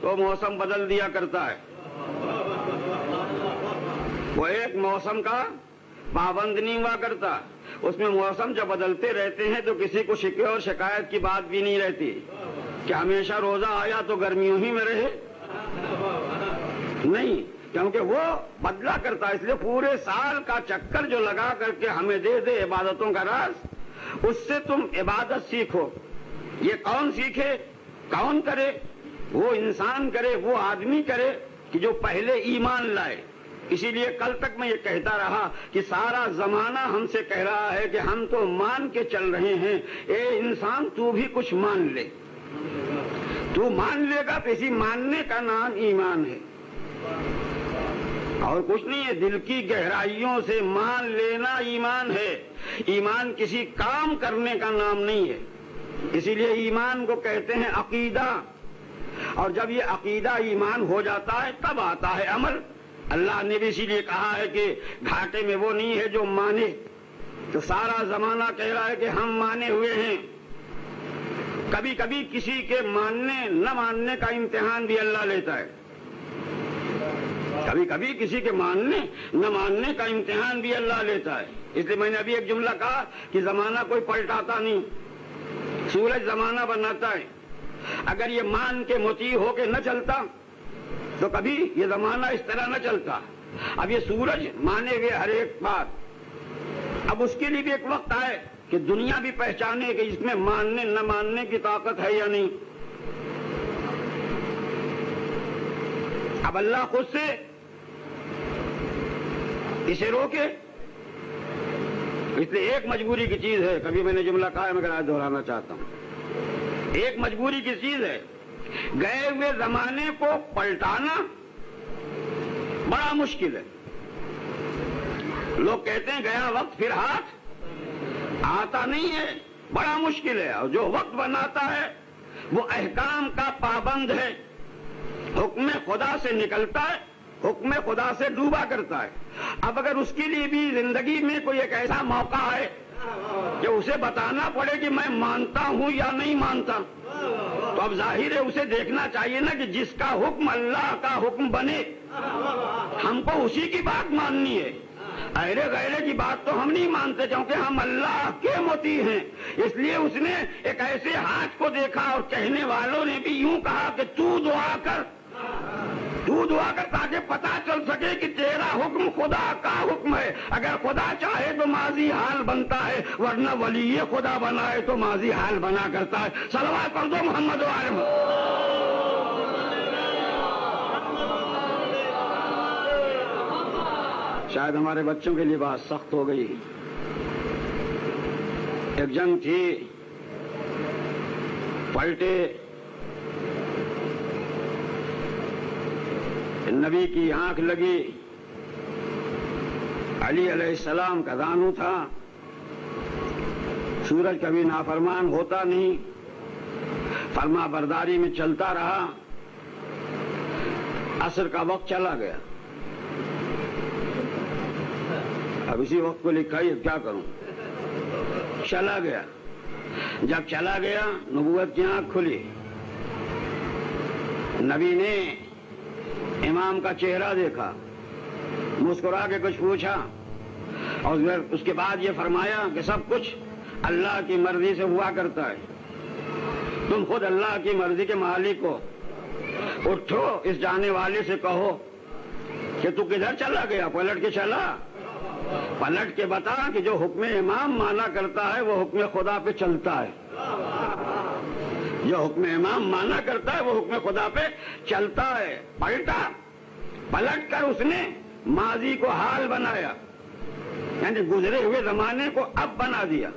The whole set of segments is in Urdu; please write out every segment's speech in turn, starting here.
تو موسم بدل دیا کرتا ہے. وہ ایک موسم کا پابند نہیں ہوا کرتا. اس میں موسم جب بدلتے رہتے ہیں تو کسی کو شکوے اور شکایت کی بات بھی نہیں رہتی کہ ہمیشہ روزہ آیا تو گرمیوں ہی میں رہے. نہیں، کیونکہ وہ بدلا کرتا ہے. اس لیے پورے سال کا چکر جو لگا کر کے ہمیں دے دے عبادتوں کا راز، اس سے تم عبادت سیکھو. یہ کون سیکھے، کون کرے؟ وہ انسان کرے، وہ آدمی کرے کہ جو پہلے ایمان لائے. اسی لیے کل تک میں یہ کہتا رہا کہ سارا زمانہ ہم سے کہہ رہا ہے کہ ہم تو مان کے چل رہے ہیں. اے انسان، تو بھی کچھ مان لے. تو مان لے گا تو اسی ماننے کا نام ایمان ہے اور کچھ نہیں ہے. دل کی گہرائیوں سے مان لینا ایمان ہے. ایمان کسی کام کرنے کا نام نہیں ہے. اسی لیے ایمان کو کہتے ہیں عقیدہ. اور جب یہ عقیدہ ایمان ہو جاتا ہے تب آتا ہے عمل. اللہ نے بھی اسی لیے کہا ہے کہ گھاٹے میں وہ نہیں ہے جو مانے. تو سارا زمانہ کہہ رہا ہے کہ ہم مانے ہوئے ہیں. کبھی کبھی کسی کے ماننے نہ ماننے کا امتحان بھی اللہ لیتا ہے. کبھی کبھی کسی کے ماننے نہ ماننے کا امتحان بھی اللہ لیتا ہے. اس لیے میں نے ابھی ایک جملہ کہا کہ زمانہ کوئی پلٹاتا نہیں، سورج زمانہ بناتا ہے. اگر یہ مان کے مطیع ہو کے نہ چلتا تو کبھی یہ زمانہ اس طرح نہ چلتا. اب یہ سورج مانے ہوئے ہر ایک بات. اب اس کے لیے بھی ایک وقت آئے کہ دنیا بھی پہچانے کہ اس میں ماننے نہ ماننے کی طاقت ہے یا نہیں. اب اللہ خود سے اسے روکے. اس لیے ایک مجبوری کی چیز ہے. کبھی میں نے جملہ کہا ہے، مگر آج دہرانا چاہتا ہوں. ایک مجبوری کی چیز ہے. گئے ہوئے زمانے کو پلٹانا بڑا مشکل ہے. لوگ کہتے ہیں گیا وقت پھر ہاتھ آتا نہیں ہے. بڑا مشکل ہے. اور جو وقت بناتا ہے وہ احکام کا پابند ہے. حکم خدا سے نکلتا ہے، حکم خدا سے ڈوبا کرتا ہے. اب اگر اس کے لیے بھی زندگی میں کوئی ایک ایسا موقع ہے کہ اسے بتانا پڑے کہ میں مانتا ہوں یا نہیں مانتا، تو اب ظاہر ہے اسے دیکھنا چاہیے نا کہ جس کا حکم اللہ کا حکم بنے ہم کو اسی کی بات ماننی ہے. ایرے غیرے کی بات تو ہم نہیں مانتے کیونکہ ہم اللہ کے مطیع ہیں. اس لیے اس نے ایک ایسے ہاتھ کو دیکھا اور کہنے والوں نے بھی یوں کہا کہ تو دعا کر تاکہ پتا چل سکے کہ تیرا حکم خدا کا حکم ہے. اگر خدا چاہے تو ماضی حال بنتا ہے، ورنہ ولی خدا بنائے تو ماضی حال بنا کرتا ہے. صلوات پڑھ دو محمد وعلم. شاید ہمارے بچوں کے لیے بات سخت ہو گئی. ایک جنگ تھی، پلٹے، نبی کی آنکھ لگی. علی علیہ السلام کا دانو تھا. سورج کبھی نافرمان ہوتا نہیں، فرما برداری میں چلتا رہا. عصر کا وقت چلا گیا. اب اسی وقت کو لکھا ہی کیا کروں، چلا گیا. جب چلا گیا نبوت کی آنکھ کھلی. نبی نے امام کا چہرہ دیکھا، مسکرا کے کچھ پوچھا اور اس کے بعد یہ فرمایا کہ سب کچھ اللہ کی مرضی سے ہوا کرتا ہے. تم خود اللہ کی مرضی کے مالک ہو. اٹھو، اس جانے والے سے کہو کہ تو کدھر چلا گیا. پلٹ کے چلا، پلٹ کے بتا کہ جو حکم امام مانا کرتا ہے وہ حکم خدا پہ چلتا ہے. جو حکم امام مانا کرتا ہے وہ حکم خدا پہ چلتا ہے. پلٹا، پلٹ کر اس نے ماضی کو حال بنایا، یعنی گزرے ہوئے زمانے کو اب بنا دیا،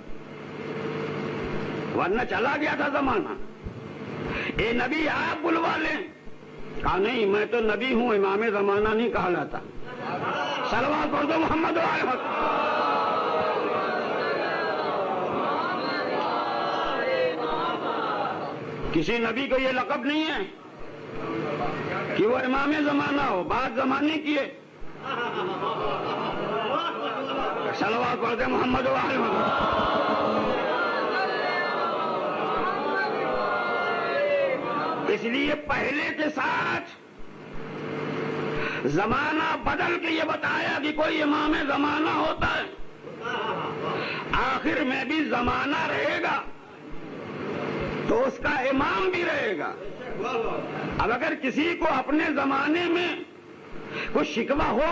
ورنہ چلا گیا تھا زمانہ. اے نبی آپ بلوا لیں. کہا نہیں، میں تو نبی ہوں، امام زمانہ نہیں کہلاتا. صلوات پڑھ دو محمد وعلم. کسی نبی کو یہ لقب نہیں ہے کہ وہ امام زمانہ ہو. بات زمانے کی ہے. صلوات پڑھ دے محمد وعلم. اس لیے پہلے کے ساتھ زمانہ بدل کے یہ بتایا کہ کوئی امام زمانہ ہوتا ہے، آخر میں بھی زمانہ رہے گا تو اس کا امام بھی رہے گا۔ اب اگر کسی کو اپنے زمانے میں کچھ شکوہ ہو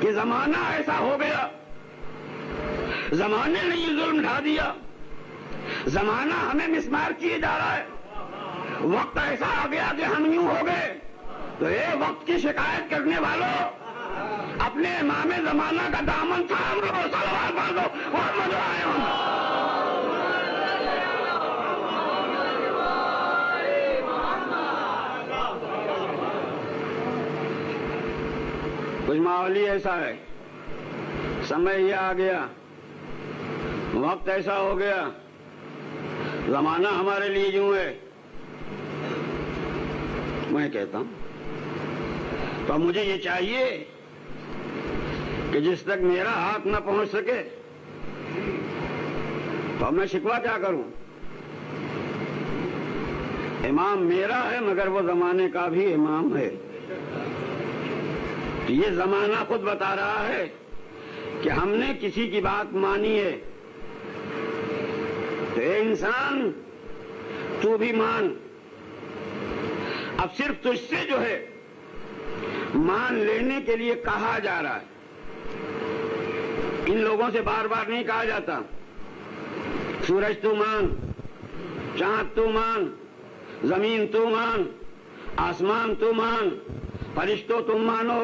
کہ زمانہ ایسا ہو گیا، زمانے نے یہ ظلم ڈھا دیا، زمانہ ہمیں مسمار کیے جا رہا ہے، وقت ایسا آ گیا کہ ہم یوں ہو گئے، تو یہ وقت کی شکایت کرنے والوں اپنے امام زمانہ کا دامن تھام لو، سلوات باندھو اور مزہ آئے ہوں۔ کچھ ماحول ہی ایسا ہے، سمے یہ آ گیا، وقت ایسا ہو گیا، زمانہ ہمارے لیے یوں ہے۔ میں کہتا ہوں تو مجھے یہ چاہیے کہ جس تک میرا ہاتھ نہ پہنچ سکے تو میں شکوہ کیا کروں؟ امام میرا ہے مگر وہ زمانے کا بھی امام ہے۔ یہ زمانہ خود بتا رہا ہے کہ ہم نے کسی کی بات مانی ہے تو اے انسان تو بھی مان۔ اب صرف تجھ سے جو ہے مان لینے کے لیے کہا جا رہا ہے، ان لوگوں سے بار بار نہیں کہا جاتا سورج تو مان، چاند تو مان، زمین تو مان، آسمان تو مان، فرشتوں تم مانو۔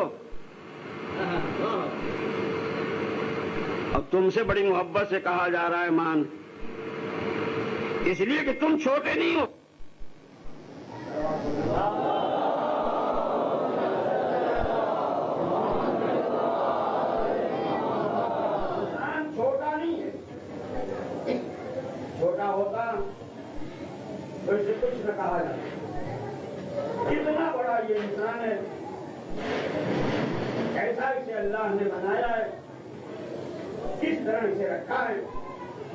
اب تم سے بڑی محبت سے کہا جا رہا ہے مان، اس لیے کہ تم چھوٹے نہیں ہو۔ چھوٹا نہیں ہے، چھوٹا ہوتا تو اسے کچھ نہ کہا جاتا، کتنا بڑا یہ انسان ہے، کیسا اسے اللہ نے بنایا ہے، کس طرح اسے رکھا ہے،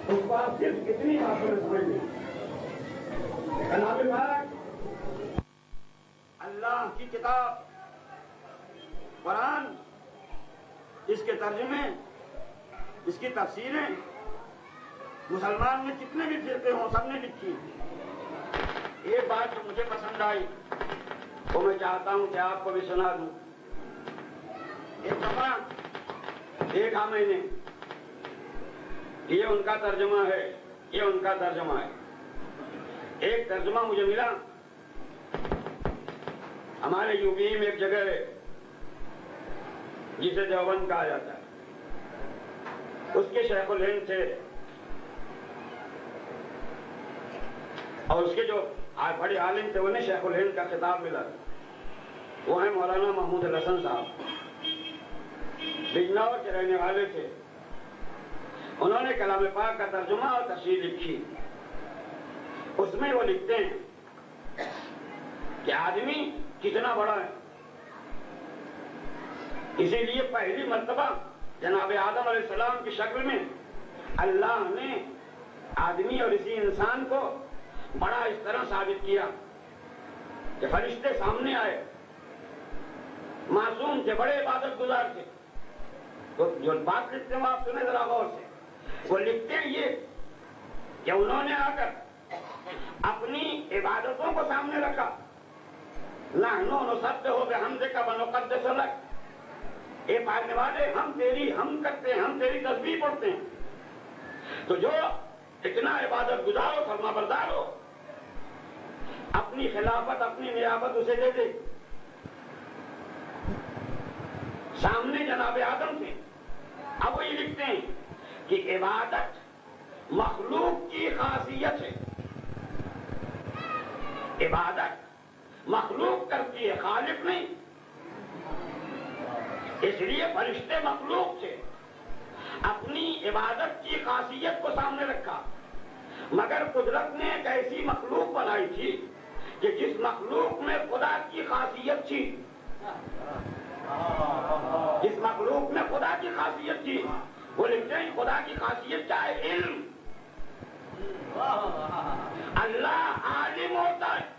اس کو آپ صرف کتنی باتوں میں سمجھ لیں۔ کلام پاک، اللہ کی کتاب قرآن، اس کے ترجمے، اس کی تفسیریں مسلمان میں جتنے بھی فرقے ہوں سب نے لکھی۔ ایک بات جو مجھے پسند آئی وہ میں چاہتا ہوں کہ آپ کو بھی سنا دوں۔ ایک دفعہ دیکھا میں نے، یہ ان کا ترجمہ ہے، یہ ان کا ترجمہ ہے۔ ایک ترجمہ مجھے ملا، ہمارے یو پی میں ایک جگہ ہے جسے دیوبند کہا جاتا ہے، اس کے شیخ الہند تھے، اور اس کے جو بڑے عالم تھے انہیں شیخ الہند کا خطاب ملا، وہ ہیں مولانا محمود الحسن صاحب، بجنور کے رہنے والے تھے۔ انہوں نے کلام پاک کا ترجمہ اور تفسیر لکھی، اس میں وہ لکھتے ہیں کہ آدمی کتنا بڑا ہے، اسی لیے پہلی مرتبہ جناب آدم علیہ السلام کی شکل میں اللہ نے آدمی اور اسی انسان کو بڑا اس طرح ثابت کیا کہ فرشتے سامنے آئے، معصوم تھے، بڑے عبادت گزار تھے۔ تو جو بات لکھتے ہیں آپ سنیں ذرا غور سے، وہ لکھتے ہیں یہ کہ انہوں نے آ کر اپنی عبادتوں کو سامنے رکھا، نحنو نسبح بحمدک ونقدس لک، اے پالنے والے ہم کرتے ہیں، ہم تیری تسبیح پڑھتے ہیں۔ تو جو اتنا عبادت گزار ہو، فرما بردار ہو، اپنی خلافت، اپنی نیابت اسے دے دے۔ سامنے جناب آدم تھے، اب وہ یہ لکھتے ہیں کہ عبادت مخلوق کی خاصیت ہے، عبادت مخلوق کرتی ہے، خالق نہیں۔ اس لیے فرشتے مخلوق تھے، اپنی عبادت کی خاصیت کو سامنے رکھا، مگر قدرت نے ایک ایسی مخلوق بنائی تھی کہ جس مخلوق میں خدا کی خاصیت تھی، جس مخلوق میں خدا کی خاصیت تھی، وہ لکھتے ہیں خدا کی خاصیت چاہے علم، اللہ عالم ہوتا ہے،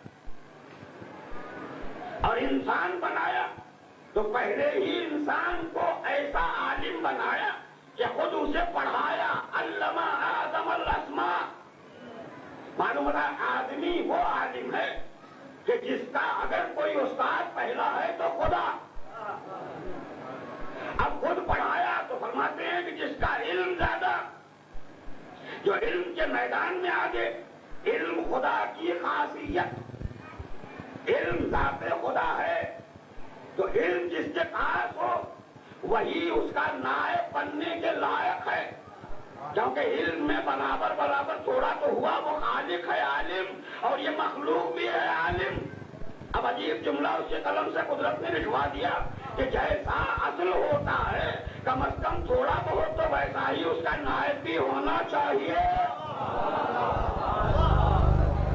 انسان بنایا تو پہلے ہی انسان کو ایسا عالم بنایا کہ خود اسے پڑھایا. علمہ آدم الاسماء. معلوم ہوتا ہے آدمی وہ عالم ہے کہ جس کا اگر کوئی استاد پہلا ہے تو خدا. اب خود پڑھایا تو فرماتے ہیں کہ جس کا علم زیادہ، جو علم کے میدان میں آگے. علم خدا کی خاصیت، علم ذات خدا ہے. تو علم جس کے پاس ہو وہی اس کا نائب بننے کے لائق ہے، کیونکہ علم میں برابر برابر تھوڑا تو ہوا. وہ خالق ہے عالم اور یہ مخلوق بھی ہے عالم. اب عجیب جملہ اس کے قلم سے قدرت نے لکھوا دیا کہ جیسا اصل ہوتا ہے کم از کم تھوڑا بہت تو ویسا ہی اس کا نائب بھی ہونا چاہیے.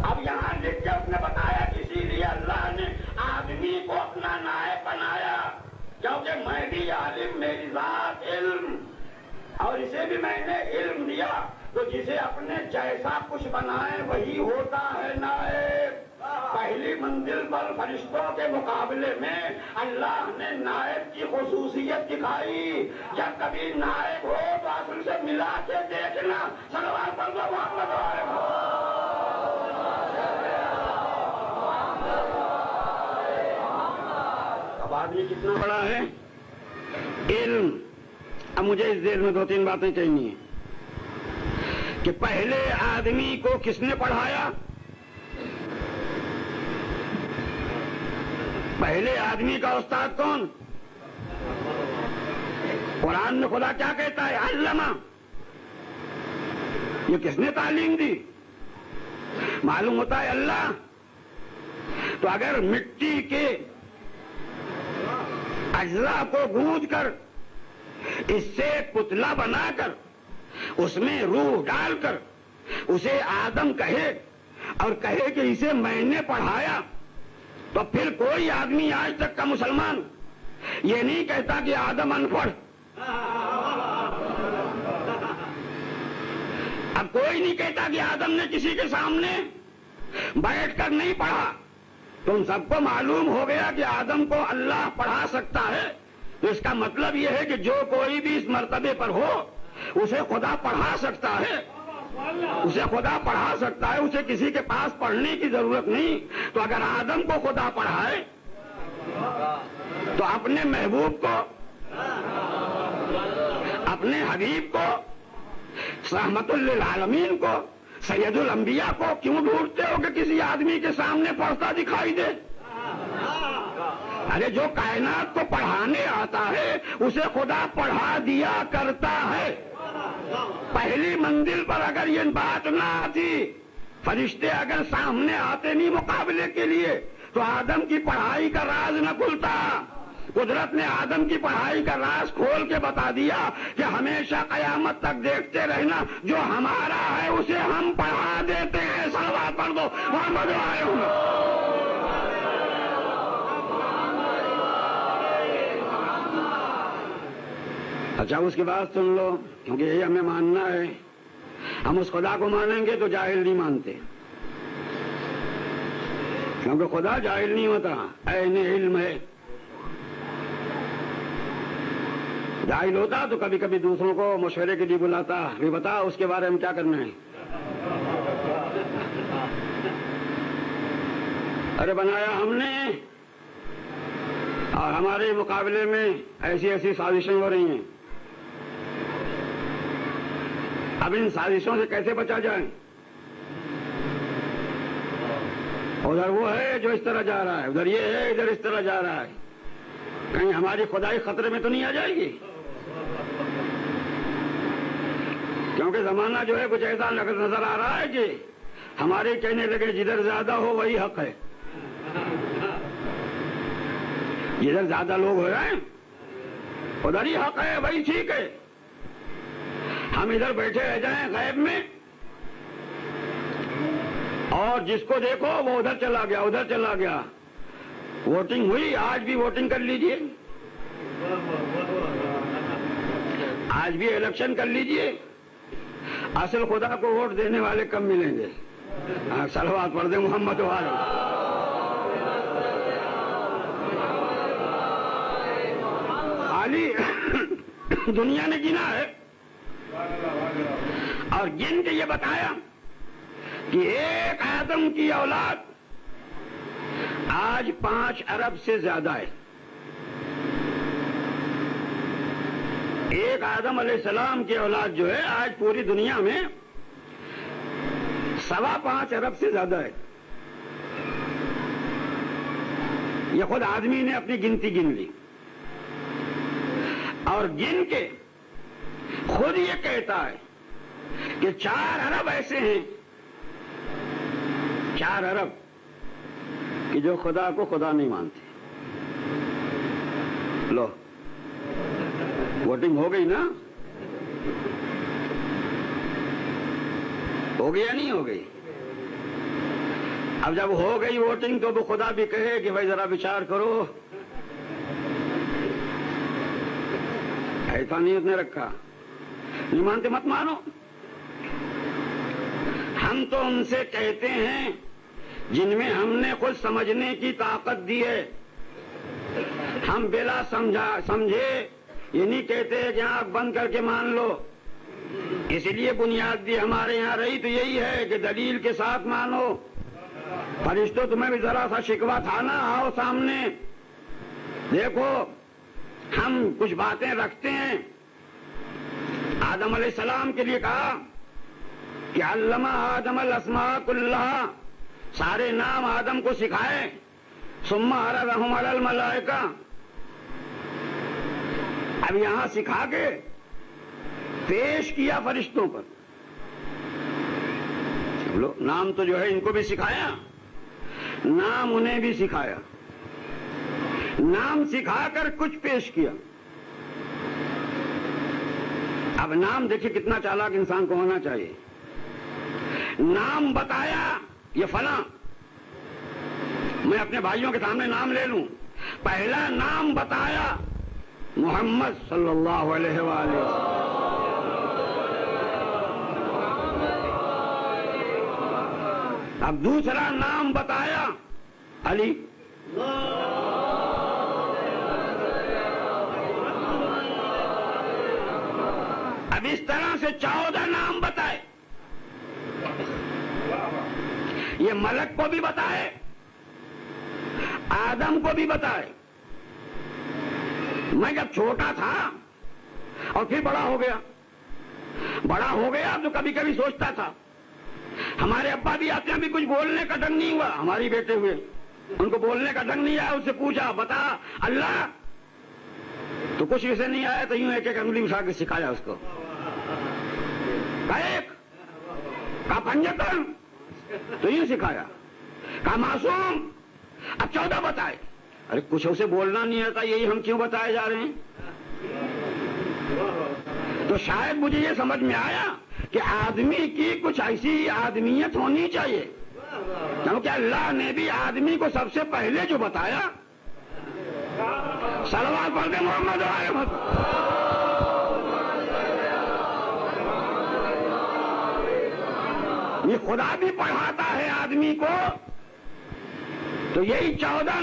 اب یہاں لکھ کے اس نے بتایا اسی لیے اللہ نے آدمی کو اپنا نائب بنایا، کیونکہ میں بھی عالم، میری ذات علم، اور اسے بھی میں نے علم دیا. تو جسے اپنے جیسا کچھ بنائے وہی ہوتا ہے نائب. پہلی منزل پر فرشتوں کے مقابلے میں اللہ نے نائب کی خصوصیت دکھائی. جب کبھی نائب ہو تو اصل سے ملا کے دیکھنا. صلوات پڑھ دو محمد علیہ. اب آدمی کتنا بڑا ہے؟ علم. اب مجھے اس دیر میں 2-3 باتیں کہنی ہیں کہ پہلے آدمی کو کس نے پڑھایا؟ پہلے آدمی کا استاد کون؟ قرآن میں خدا کیا کہتا ہے؟ علمہ. یہ کس نے تعلیم دی؟ معلوم ہوتا ہے اللہ. تو اگر مٹی کے اجزاء کو گوندھ کر اس سے پتلا بنا کر اس میں روح ڈال کر اسے آدم کہے اور کہے کہ اسے میں نے پڑھایا، تو پھر کوئی آدمی آج تک کا مسلمان یہ نہیں کہتا کہ آدم ان پڑھ. اب کوئی نہیں کہتا کہ آدم نے کسی کے سامنے بیٹھ کر نہیں پڑھا. تم سب کو معلوم ہو گیا کہ آدم کو اللہ پڑھا سکتا ہے. تو اس کا مطلب یہ ہے کہ جو کوئی بھی اس مرتبے پر ہو اسے خدا پڑھا سکتا ہے. اسے خدا پڑھا سکتا ہے، اسے کسی کے پاس پڑھنے کی ضرورت نہیں. تو اگر آدم کو خدا پڑھائے تو اپنے محبوب کو، اپنے حبیب کو، رحمت للعالمین کو، سید الانبیاء کو کیوں ڈھونڈتے ہو کہ کسی آدمی کے سامنے پڑھتا دکھائی دے؟ ارے جو کائنات کو پڑھانے آتا ہے اسے خدا پڑھا دیا کرتا ہے. پہلی منزل پر اگر یہ بات نہ آتی، فرشتے اگر سامنے آتے نہیں مقابلے کے لیے، تو آدم کی پڑھائی کا راز نہ کھلتا. قدرت نے آدم کی پڑھائی کا راز کھول کے بتا دیا کہ ہمیشہ قیامت تک دیکھتے رہنا، جو ہمارا ہے اسے ہم پڑھا دیتے ہیں. صلوات پڑھ دو محمد علیہ. اچھا اس کی بات سن لو، کیونکہ یہی ہمیں ماننا ہے. ہم اس خدا کو مانیں گے تو جاہل نہیں مانتے، کیونکہ خدا جاہل نہیں ہوتا، عین علم ہے. جاہل ہوتا تو کبھی کبھی دوسروں کو مشورے کے لیے بلاتا، بھی بتا اس کے بارے میں کیا کرنا ہے. ارے بنایا ہم نے اور ہمارے مقابلے میں ایسی ایسی سازشیں ہو رہی ہیں. اب ان سازشوں سے کیسے بچا جائے؟ ادھر وہ ہے جو اس طرح جا رہا ہے، ادھر یہ ہے ادھر اس طرح جا رہا ہے. کہیں ہماری خدائی خطرے میں تو نہیں آ جائے گی؟ کیونکہ زمانہ جو ہے کچھ ایسا نظر آ رہا ہے کہ ہمارے کہنے لگے جدھر زیادہ ہو وہی حق ہے. جدھر زیادہ لوگ ہو رہے ہیں ادھر ہی حق ہے، وہی ٹھیک ہے. ہم ادھر بیٹھے رہ جائیں غیب میں، اور جس کو دیکھو وہ ادھر چلا گیا ادھر چلا گیا. ووٹنگ ہوئی، آج بھی ووٹنگ کر لیجئے، آج بھی الیکشن کر لیجئے. اصل خدا کو ووٹ دینے والے کم ملیں گے. صلوات پڑھ دیں محمد والے. خالی دنیا نے گنا ہے اور گن کے یہ بتایا کہ ایک آدم کی اولاد آج 5 ارب سے زیادہ ہے. ایک آدم علیہ السلام کی اولاد جو ہے آج پوری دنیا میں 5.25 ارب سے زیادہ ہے. یہ خود آدمی نے اپنی گنتی گن لی اور گن کے خود یہ کہتا ہے کہ 4 ارب ایسے ہیں، 4 ارب کہ جو خدا کو خدا نہیں مانتے. لو ووٹنگ ہو گئی نا؟ ہو گئی یا نہیں ہو گئی؟ اب جب ہو گئی ووٹنگ تو وہ خدا بھی کہے کہ بھائی ذرا وچار کرو. ایسا نہیں اس نے رکھا. نہیں مانتے مت مانو. ہم تو ان سے کہتے ہیں جن میں ہم نے خود سمجھنے کی طاقت دی ہے. ہم بلا سمجھے یہ نہیں کہتے کہ آنکھ بند کر کے مان لو. اس لیے بنیاد بھی ہمارے یہاں رہی تو یہی ہے کہ دلیل کے ساتھ مانو. فرشتوں تمہیں بھی ذرا سا شکوہ تھا نا، آؤ سامنے دیکھو. ہم کچھ باتیں رکھتے ہیں. آدم علیہ السلام کے لیے کہا کہ علمہ آدم الاسماء کلھا، سارے نام آدم کو سکھائے. ثم عرضهم علی الملائکہ، اب یہاں سکھا کے پیش کیا فرشتوں پر. نام تو جو ہے ان کو بھی سکھایا، نام انہیں بھی سکھایا. نام سکھا کر کچھ پیش کیا. اب نام دیکھیں کتنا چالاک انسان کو ہونا چاہیے. نام بتایا یہ فلاں، میں اپنے بھائیوں کے سامنے نام لے لوں. پہلا نام بتایا محمد صلی اللہ علیہ وآلہ وسلم. اب دوسرا نام بتایا علی. اب اس طرح سے 14 نام بتائے. یہ ملک کو بھی بتائے، آدم کو بھی بتائے. میں جب چھوٹا تھا اور پھر بڑا ہو گیا تو کبھی کبھی سوچتا تھا ہمارے ابا بھی آتے ہیں، بھی کچھ بولنے کا ڈنگ نہیں ہوا. ہماری بیٹے ہوئے ان کو بولنے کا ڈنگ نہیں آیا. اس سے پوچھا بتا اللہ، تو کچھ اسے نہیں آیا تو یوں ایک ایک انگلی اٹھا کے سکھایا اس کو. کہا پنجتن تو یوں سکھایا. کہا معصوم. اب 14 بتائے. ارے کچھ اسے بولنا نہیں آتا، یہی ہم کیوں بتائے جا رہے ہیں؟ تو شاید مجھے یہ سمجھ میں آیا کہ آدمی کی کچھ ایسی آدمیت ہونی چاہیے، کیونکہ اللہ نے بھی آدمی کو سب سے پہلے جو بتایا صلوات پڑھ دے محمد علیہ وسلم. یہ خدا بھی پڑھاتا ہے آدمی کو. تو یہی 14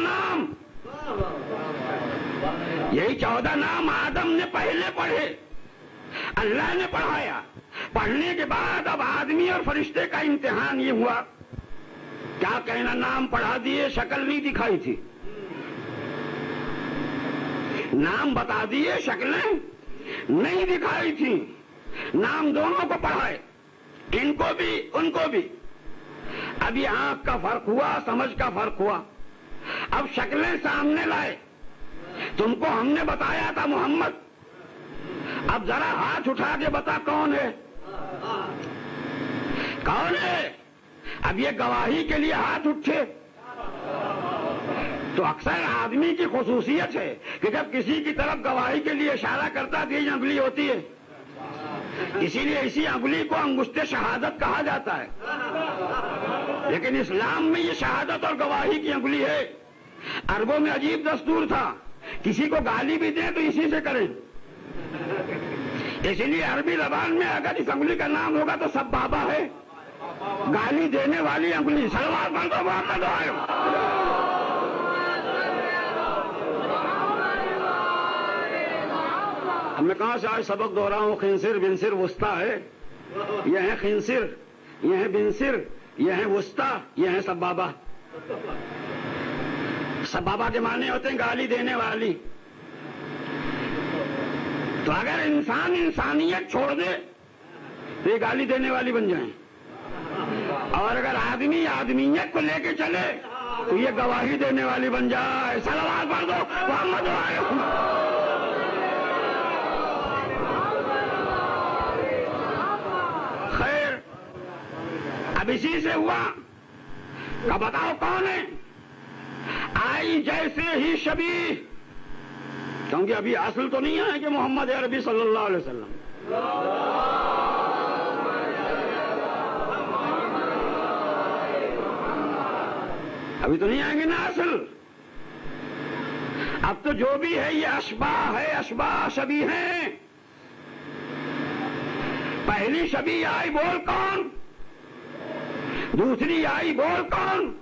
نام آدم نے پہلے پڑھے، اللہ نے پڑھایا. پڑھنے کے بعد اب آدمی اور فرشتے کا امتحان یہ ہوا، کیا کہنا نام پڑھا دیے، شکل نہیں دکھائی تھی. نام بتا دیے، شکلیں نہیں دکھائی تھی. نام دونوں کو پڑھائے، ان کو بھی ان کو بھی. ابھی آنکھ کا فرق ہوا، سمجھ کا فرق ہوا. اب شکلیں سامنے لائے. تم کو ہم نے بتایا تھا محمد، اب ذرا ہاتھ اٹھا کے بتا کون ہے. کون ہے؟ اب یہ گواہی کے لیے ہاتھ اٹھے. تو اکثر آدمی کی خصوصیت ہے کہ جب کسی کی طرف گواہی کے لیے اشارہ کرتا ہے تو یہ انگلی ہوتی ہے. اسی لیے اسی انگلی کو انگشت شہادت کہا جاتا ہے. لیکن اسلام میں یہ شہادت اور گواہی کی انگلی ہے. عربوں میں عجیب دستور تھا، کسی کو گالی بھی دیں تو اسی سے کریں. اسی لیے عربی زبان میں اگر اس انگلی کا نام ہوگا تو سب بابا ہے. گالی دینے والی انگلی صلوات پڑھ دو محمد علیہ وسلم. میں کہاں سے آج سبق دہراؤں؟ خنصر بنصر وسطیٰ ہے، یہ ہے خنصر، یہ ہے بنصر، یہ ہے وسطیٰ، یہ ہے سبابہ۔ سبابہ کے معنی ہوتے ہیں گالی دینے والی۔ تو اگر انسان انسانیت چھوڑ دے تو یہ گالی دینے والی بن جائیں، اور اگر آدمی آدمیت کو لے کے چلے تو یہ گواہی دینے والی بن جائے۔ صلوات پڑھ دو محمد خیر، اب اسی سے ہوا کہ بتاؤ کون ہے؟ آئی جیسے ہی شبیہ، کیونکہ ابھی اصل تو نہیں ہے کہ محمد عربی صلی اللہ علیہ وسلم، ابھی تو نہیں آئیں گے نا اصل۔ اب تو جو بھی ہے یہ اشباہ ہے، اشباہ شبیہ ہیں۔ پہلی شبیہ آئی بول کون، دوسری آئی بول کون۔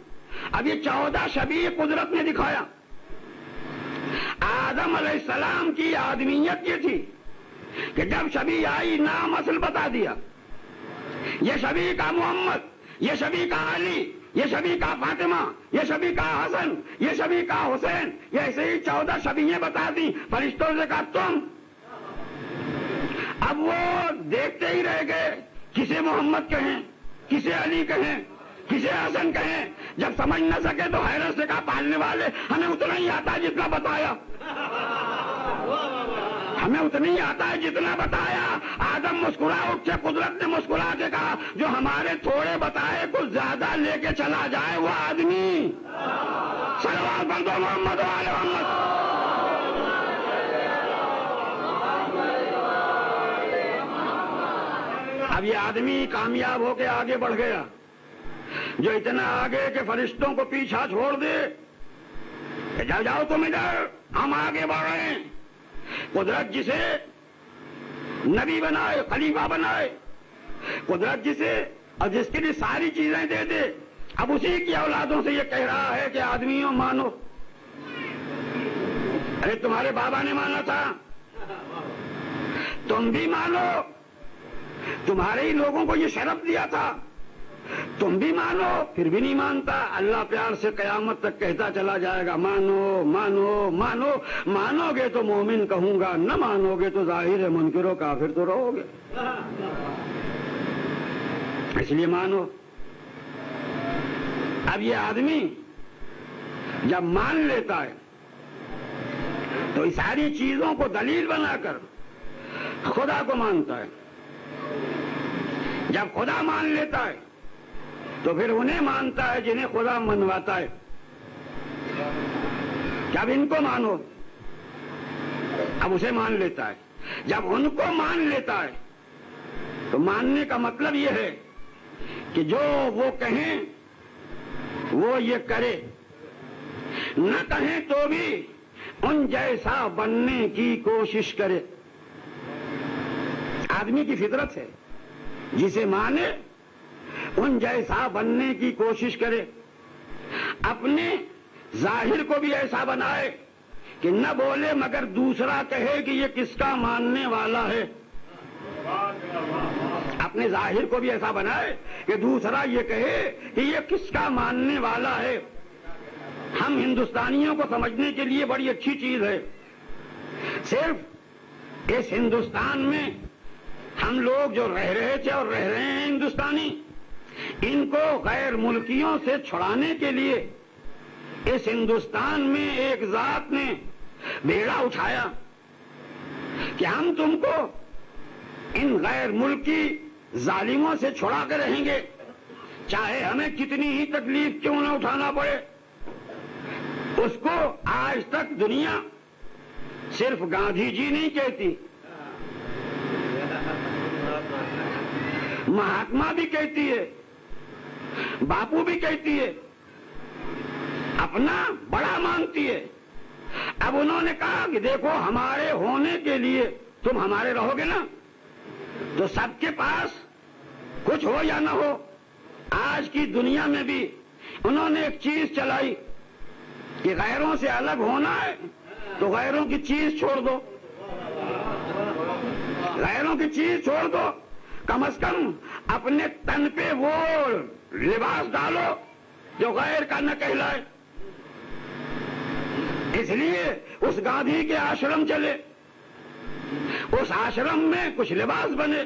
اب یہ 14 شبیہ قدرت نے دکھایا۔ آدم علیہ السلام کی آدمیت یہ تھی کہ جب شبیہ آئی نام اصل بتا دیا، یہ شبیہ کا محمد، یہ شبیہ کا علی، یہ شبیہ کا فاطمہ، یہ شبیہ کا حسن، یہ شبیہ کا حسین، یہ ایسے ہی 14 شبیہیں بتا دی۔ فرشتوں سے کہا تم، اب وہ دیکھتے ہی رہ گئے، کسے محمد کہیں، کسے علی کہیں، کسے حسن کہیں۔ جب سمجھ نہ سکے تو حیرت سے کہا پالنے والے ہمیں اتنا ہی آتا ہے جتنا بتایا، ہمیں اتنا ہی آتا ہے جتنا بتایا۔ آدم مسکرا اٹھ کے، قدرت نے مسکرا کے کہا جو ہمارے تھوڑے بتائے کچھ زیادہ لے کے چلا جائے وہ آدمی۔ صلوات پڑھ دو محمد و آل محمد۔ اب یہ آدمی کامیاب ہو کے آگے بڑھ گیا، جو اتنا آگے کہ فرشتوں کو پیچھا چھوڑ دے کہ جاؤ تم ادھر، ہم آگے بڑھ رہے ہیں۔ قدرت جسے نبی بنائے، خلیفہ بنائے، قدرت جسے اور جس کے لیے ساری چیزیں دے دے، اب اسی کی اولادوں سے یہ کہہ رہا ہے کہ آدمیوں مانو۔ ارے تمہارے بابا نے مانا تھا، تم بھی مانو، تمہارے ہی لوگوں کو یہ شرف دیا تھا، تم بھی مانو، پھر بھی نہیں مانتا۔ اللہ پیار سے قیامت تک کہتا چلا جائے گا مانو مانو مانو، مانو گے تو مومن کہوں گا، نہ مانو گے تو ظاہر ہے منکر و کافر تو رہو گے، اس لیے مانو۔ اب یہ آدمی جب مان لیتا ہے تو اس ساری چیزوں کو دلیل بنا کر خدا کو مانتا ہے۔ جب خدا مان لیتا ہے تو پھر انہیں مانتا ہے جنہیں خدا منواتا ہے۔ جب ان کو مانو، اب اسے مان لیتا ہے۔ جب ان کو مان لیتا ہے تو ماننے کا مطلب یہ ہے کہ جو وہ کہیں وہ یہ کرے، نہ کہیں تو بھی ان جیسا بننے کی کوشش کرے۔ آدمی کی فطرت ہے، جسے مانے ان جیسا بننے کی کوشش کرے، اپنے ظاہر کو بھی ایسا بنائے کہ نہ بولے مگر دوسرا کہے کہ یہ کس کا ماننے والا ہے۔ اپنے ظاہر کو بھی ایسا بنائے کہ دوسرا یہ کہے کہ یہ کس کا ماننے والا ہے۔ ہم ہندوستانیوں کو سمجھنے کے لیے بڑی اچھی چیز ہے، صرف اس ہندوستان میں ہم لوگ جو رہ رہے تھے اور رہ رہے ہیں ہندوستانی، ان کو غیر ملکیوں سے چھڑانے کے لیے اس ہندوستان میں ایک ذات نے بیڑا اٹھایا کہ ہم تم کو ان غیر ملکی ظالموں سے چھڑا کے رہیں گے، چاہے ہمیں کتنی ہی تکلیف کیوں نہ اٹھانا پڑے۔ اس کو آج تک دنیا صرف گاندھی جی نہیں کہتی، مہاتما بھی کہتی ہے، باپو بھی کہتی ہے، اپنا بڑا مانتی ہے۔ اب انہوں نے کہا کہ دیکھو ہمارے ہونے کے لیے تم ہمارے رہو گے نا، تو سب کے پاس کچھ ہو یا نہ ہو، آج کی دنیا میں بھی انہوں نے ایک چیز چلائی کہ غیروں سے الگ ہونا ہے تو غیروں کی چیز چھوڑ دو۔ غیروں کی چیز چھوڑ دو، کم از کم اپنے تن پہ وہ لباس ڈالو جو غیر کا نہ کہلائے۔ اس لیے اس گاندھی کے آشرم چلے، اس آشرم میں کچھ لباس بنے،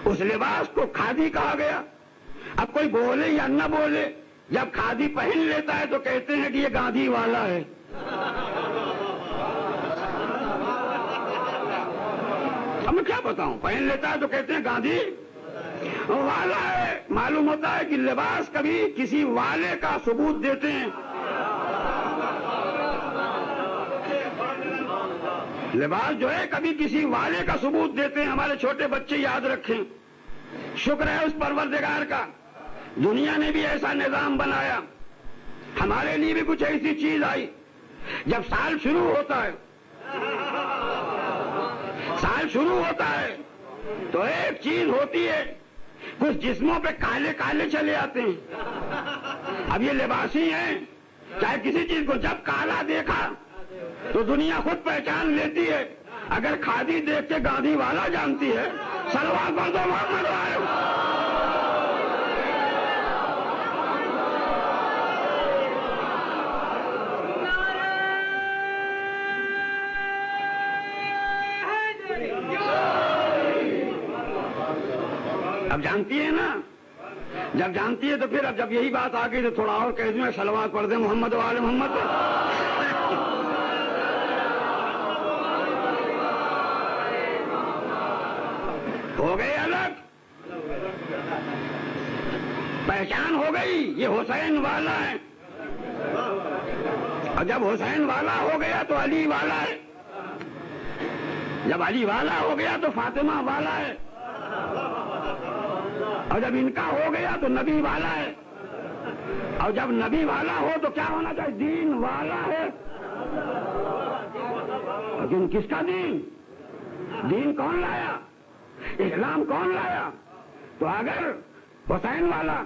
اس لباس کو کھادی کہا گیا۔ اب کوئی بولے یا نہ بولے، جب کھادی پہن لیتا ہے تو کہتے ہیں کہ یہ گاندھی والا ہے۔ اب میں کیا بتاؤں، پہن لیتا ہے تو کہتے ہیں گاندھی والا ہے۔ معلوم ہوتا ہے کہ لباس کبھی کسی والے کا ثبوت دیتے ہیں۔ لباس جو ہے کبھی کسی والے کا ثبوت دیتے ہیں۔ ہمارے چھوٹے بچے یاد رکھیں، شکر ہے اس پروردگار کا، دنیا نے بھی ایسا نظام بنایا، ہمارے لیے بھی کچھ ایسی چیز آئی۔ جب سال شروع ہوتا ہے تو ایک چیز ہوتی ہے، کچھ جسموں پہ کالے کالے چلے آتے ہیں۔ اب یہ لباسی ہیں، چاہے کسی چیز کو جب کالا دیکھا تو دنیا خود پہچان لیتی ہے۔ اگر کھادی دیکھ کے گاندھی والا جانتی ہے، صلوات پڑھ دو محمد علیہ۔ اب جانتی ہے نا، جب جانتی ہے تو پھر اب جب یہی بات آ گئی تو تھوڑا اور کہہ دوں، صلوات پڑھ دیں محمد وآل محمد۔ ہو گئے الگ، پہچان ہو گئی، یہ حسین والا ہے۔ اور جب حسین والا ہو گیا تو علی والا ہے، جب علی والا ہو گیا تو فاطمہ والا ہے، اور جب ان کا ہو گیا تو نبی والا ہے، اور جب نبی والا ہو تو کیا ہونا چاہیے؟ دین والا ہے۔ لیکن کس کا دین؟ دین کون لایا؟ اسلام کون لایا؟ تو اگر حسین والا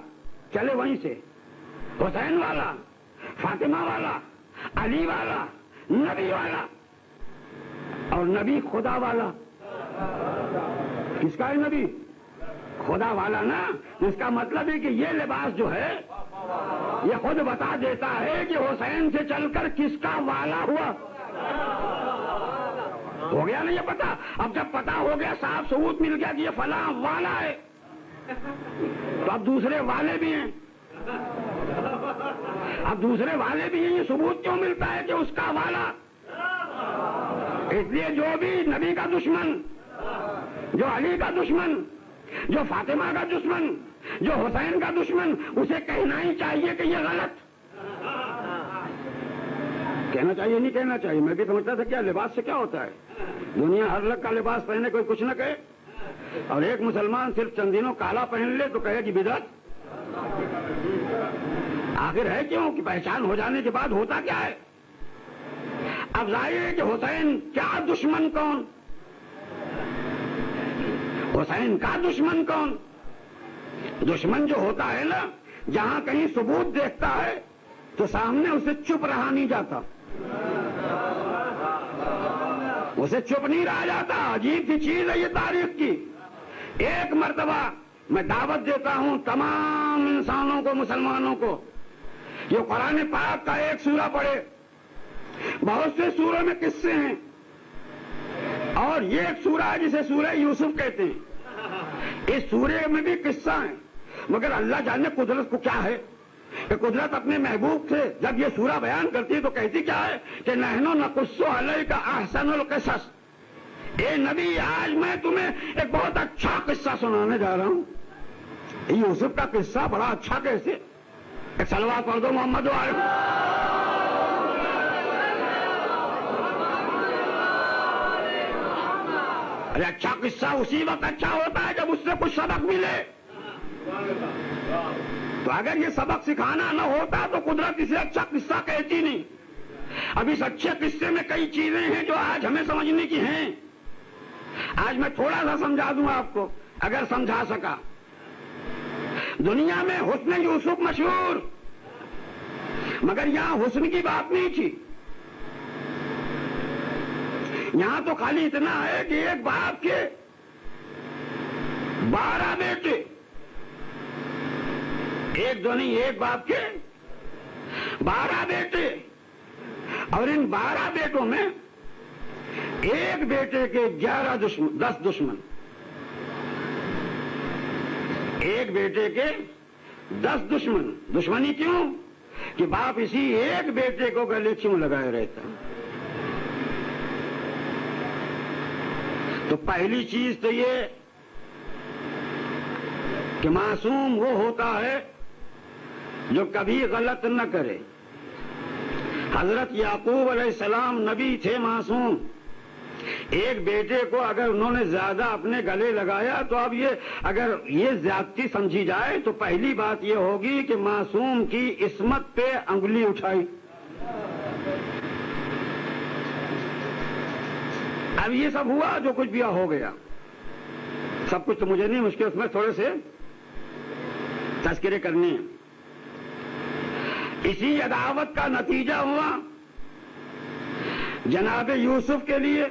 چلے وہیں سے، حسین والا، فاطمہ والا، علی والا، نبی والا، اور نبی خدا والا۔ کس کا ہے نبی؟ خدا والا نا۔ اس کا مطلب ہے کہ یہ لباس جو ہے یہ خود بتا دیتا ہے کہ حسین سے چل کر کس کا والا ہوا۔ ہو گیا نا یہ پتا؟ اب جب پتا ہو گیا، صاف ثبوت مل گیا کہ یہ فلاں والا ہے، تو اب دوسرے والے بھی ہیں، اب دوسرے والے بھی ہیں۔ یہ ثبوت کیوں ملتا ہے کہ اس کا والا؟ اس لیے جو بھی نبی کا دشمن، جو علی کا دشمن، جو فاطمہ کا دشمن، جو حسین کا دشمن، اسے کہنا ہی چاہیے کہ یہ غلط۔ کہنا چاہیے نہیں کہنا چاہیے؟ میں بھی سمجھتا تھا کیا لباس سے کیا ہوتا ہے، دنیا ہر لگ کا لباس پہنے کوئی کچھ نہ کہے، اور ایک مسلمان صرف چند دنوں کالا پہن لے تو کہے کہ بدعت۔ آخر ہے کیوں کہ پہچان ہو جانے کے بعد ہوتا کیا ہے؟ اب ظاہر ہے کہ حسین کیا دشمن کون، حسین کا دشمن کون؟ دشمن جو ہوتا ہے نا، جہاں کہیں ثبوت دیکھتا ہے تو سامنے اسے چپ رہا نہیں جاتا، اسے چپ نہیں رہا جاتا۔ عجیب سی چیز ہے یہ تاریخ کی۔ ایک مرتبہ میں دعوت دیتا ہوں تمام انسانوں کو، مسلمانوں کو، یہ قرآن پاک کا ایک سورہ پڑھے۔ بہت سے سوروں میں قصے ہیں، اور یہ ایک سورہ ہے جسے سورہ یوسف کہتے ہیں۔ اس سورے میں بھی قصہ ہیں، مگر اللہ جانے قدرت کو کیا ہے کہ قدرت اپنے محبوب سے جب یہ سورہ بیان کرتی ہے تو کہتی کیا ہے کہ نحنو نقص علیک احسن القصص۔ اے نبی، آج میں تمہیں ایک بہت اچھا قصہ سنانے جا رہا ہوں۔ یوسف کا قصہ بڑا اچھا کیسے؟ ایک صلوات پڑھ دو محمد علیہ۔ ارے اچھا قصہ اسی وقت اچھا ہوتا ہے جب اس سے کچھ سبق ملے۔ تو اگر یہ سبق سکھانا نہ ہوتا تو قدرت اسے اچھا قصہ کہتی نہیں۔ اب اس اچھے قصے میں کئی چیزیں ہیں جو آج ہمیں سمجھنے کی ہیں۔ آج میں تھوڑا سا سمجھا دوں آپ کو، اگر سمجھا سکا۔ دنیا میں حسن یوسف مشہور، مگر یہاں حسن کی بات نہیں تھی۔ یہاں تو خالی اتنا ہے کہ ایک باپ کے 12 بیٹے، ایک دو نہیں، ایک باپ کے 12 بیٹے، اور ان 12 بیٹوں میں ایک بیٹے کے 10 دشمن، ایک بیٹے کے 10 دشمن۔ دشمنی کیوں؟ کہ باپ اسی ایک بیٹے کو گلے کیوں لگائے رہتا۔ تو پہلی چیز تو یہ کہ معصوم وہ ہوتا ہے جو کبھی غلط نہ کرے۔ حضرت یعقوب علیہ السلام نبی تھے، معصوم۔ ایک بیٹے کو اگر انہوں نے زیادہ اپنے گلے لگایا تو اب اگر یہ زیادتی سمجھی جائے تو پہلی بات یہ ہوگی کہ معصوم کی عصمت پہ انگلی اٹھائی۔ اب یہ سب ہوا جو کچھ بھی ہو گیا، سب کچھ تو مجھے نہیں، مجھ کے اس میں تھوڑے سے تذکرے کرنے ہیں۔ اسی عداوت کا نتیجہ ہوا جناب یوسف کے لیے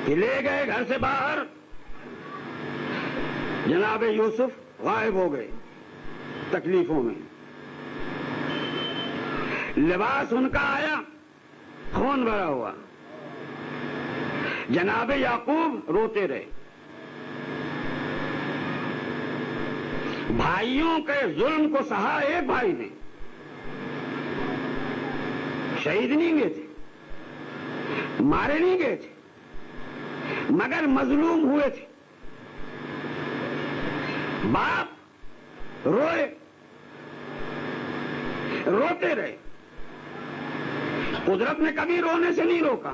کہ لے گئے گھر سے باہر، جناب یوسف غائب ہو گئے تکلیفوں میں، لباس ان کا آیا خون بھرا ہوا، جناب یعقوب روتے رہے۔ بھائیوں کے ظلم کو سہا ایک بھائی نے، شہید نہیں گئے تھے، مارے نہیں گئے تھے، مگر مظلوم ہوئے تھے۔ باپ روئے، روتے رہے۔ قدرت نے کبھی رونے سے نہیں روکا،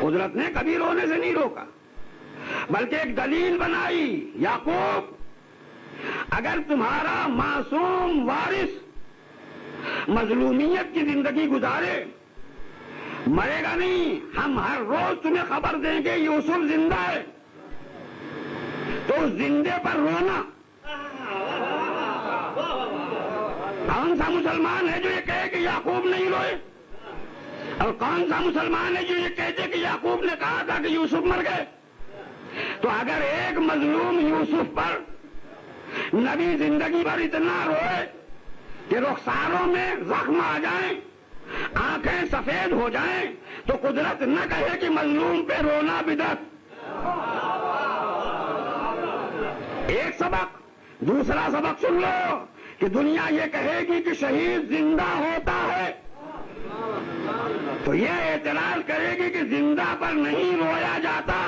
قدرت نے کبھی رونے سے نہیں روکا، بلکہ ایک دلیل بنائی، یعقوب اگر تمہارا معصوم وارث مظلومیت کی زندگی گزارے، مرے گا نہیں، ہم ہر روز تمہیں خبر دیں گے یوسف زندہ ہے، تو اس زندے پر رونا۔ کون سا مسلمان ہے جو یہ کہے کہ یعقوب نہیں روئے؟ اور کون سا مسلمان ہے جو یہ کہتے کہ یعقوب نے کہا تھا کہ یوسف مر گئے؟ تو اگر ایک مظلوم یوسف پر نبی زندگی بھر اتنا روئے کہ رخساروں میں زخم آ جائیں، آنکھیں سفید ہو جائیں، تو قدرت نہ کہے کہ مظلوم پہ رونا بدعت۔ ایک سبق۔ دوسرا سبق سن لو کہ دنیا یہ کہے گی کہ شہید زندہ ہوتا ہے تو یہ اعتراض کرے گی کہ زندہ پر نہیں رویا جاتا۔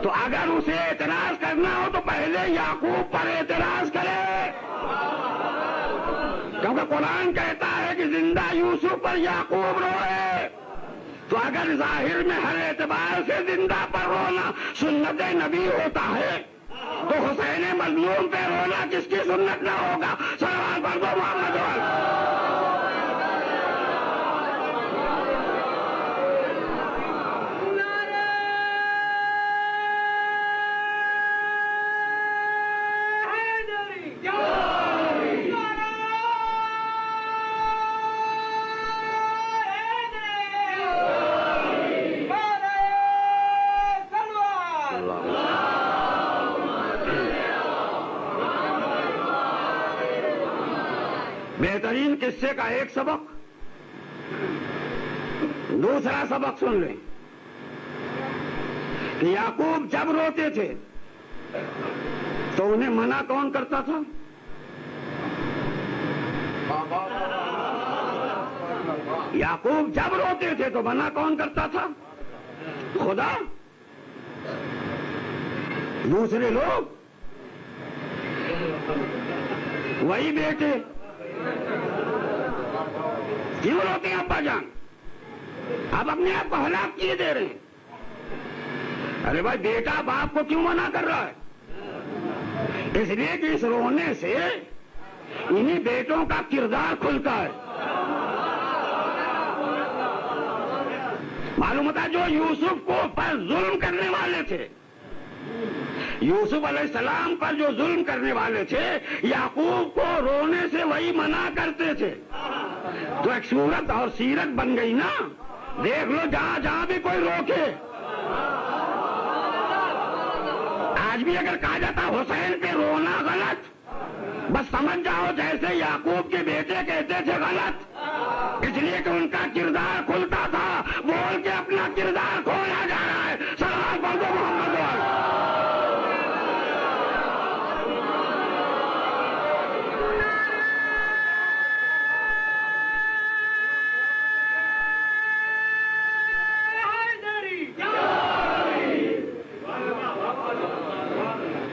تو اگر اسے اعتراض کرنا ہو تو پہلے یعقوب پر اعتراض کرے، کیونکہ قرآن کہتا ہے کہ زندہ یوسف پر یعقوب روئے۔ تو اگر ظاہر میں ہر اعتبار سے زندہ پر رونا سنت نبی ہوتا ہے تو حسین مظلوم پہ رونا کس کی سنت نہ ہوگا؟ سوال پر دو محمد بہترین قصے کا ایک سبق۔ دوسرا سبق سن لیں کہ یعقوب جب روتے تھے تو انہیں منع کون کرتا تھا؟ یعقوب جب روتے تھے تو منع کون کرتا تھا؟ خدا؟ دوسرے لوگ؟ وہی بیٹے؟ کیوں روتے ہیں ابا جان؟ آپ اپنے آپ کو ہلاک کیے دے رہے ہیں۔ ارے بھائی، بیٹا باپ کو کیوں منع کر رہا ہے؟ اس لیے کہ اس رونے سے انہی بیٹوں کا کردار کھلتا ہے۔ معلوم ہوتا ہے جو یوسف کو پر ظلم کرنے والے تھے، یوسف علیہ السلام پر جو ظلم کرنے والے تھے، یعقوب کو رونے سے وہی منع کرتے تھے۔ تو ایک صورت اور سیرت بن گئی نا دیکھ لو جہاں جہاں بھی کوئی روکے. آج بھی اگر کہا جاتا حسین پہ رونا غلط، بس سمجھ جاؤ جیسے یعقوب کے بیٹے کہتے تھے غلط، اس لیے کہ ان کا کردار کھلتا تھا، بول کے اپنا کردار کھویا جا رہا ہے. سلام پڑھو محمد والے.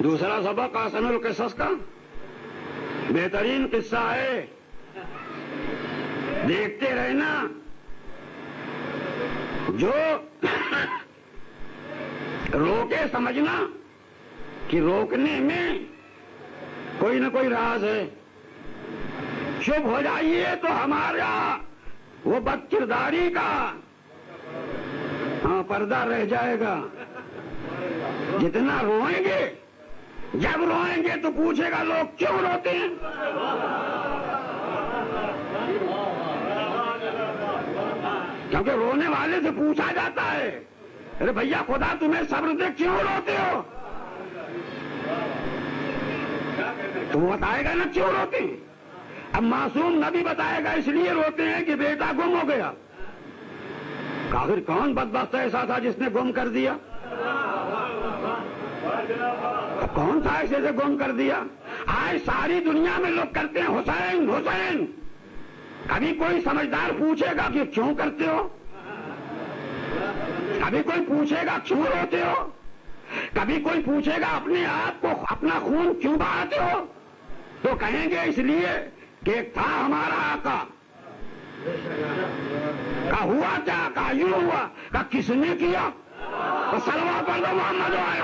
دوسرا سبق احسن القصص کا بہترین قصہ ہے، دیکھتے رہنا. جو روکے سمجھنا کہ روکنے میں کوئی نہ کوئی راز ہے. چپ ہو جائیے تو ہمارا وہ بد کرداری کا پردہ رہ جائے گا. جتنا روئیں گے، جب روئیں گے تو پوچھے گا لوگ کیوں روتے ہیں. کیونکہ رونے والے سے پوچھا جاتا ہے ارے بھیا خدا تمہیں صبر دے کیوں روتے ہو، تو وہ بتائے گا نا کیوں روتے ہیں. اب معصوم نبی بتائے گا اس لیے روتے ہیں کہ بیٹا گم ہو گیا. آخر کون بدبخت ایسا تھا جس نے گم کر دیا؟ کون تھا ایسے سے گم کر دیا؟ آج ساری دنیا میں لوگ کرتے ہیں حسین حسین. کبھی کوئی سمجھدار پوچھے گا کہ کیوں کرتے ہو؟ کبھی کوئی پوچھے گا کیوں روتے ہو؟ کبھی کوئی پوچھے گا اپنے آپ کو اپنا خون کیوں بہاتے ہو؟ تو کہیں گے اس لیے کہ ایک تھا ہمارا آقا. کا ہوا کیا؟ کا یوں ہوا؟ کا کس نے کیا؟ تو صلوات پڑھو محمد والے.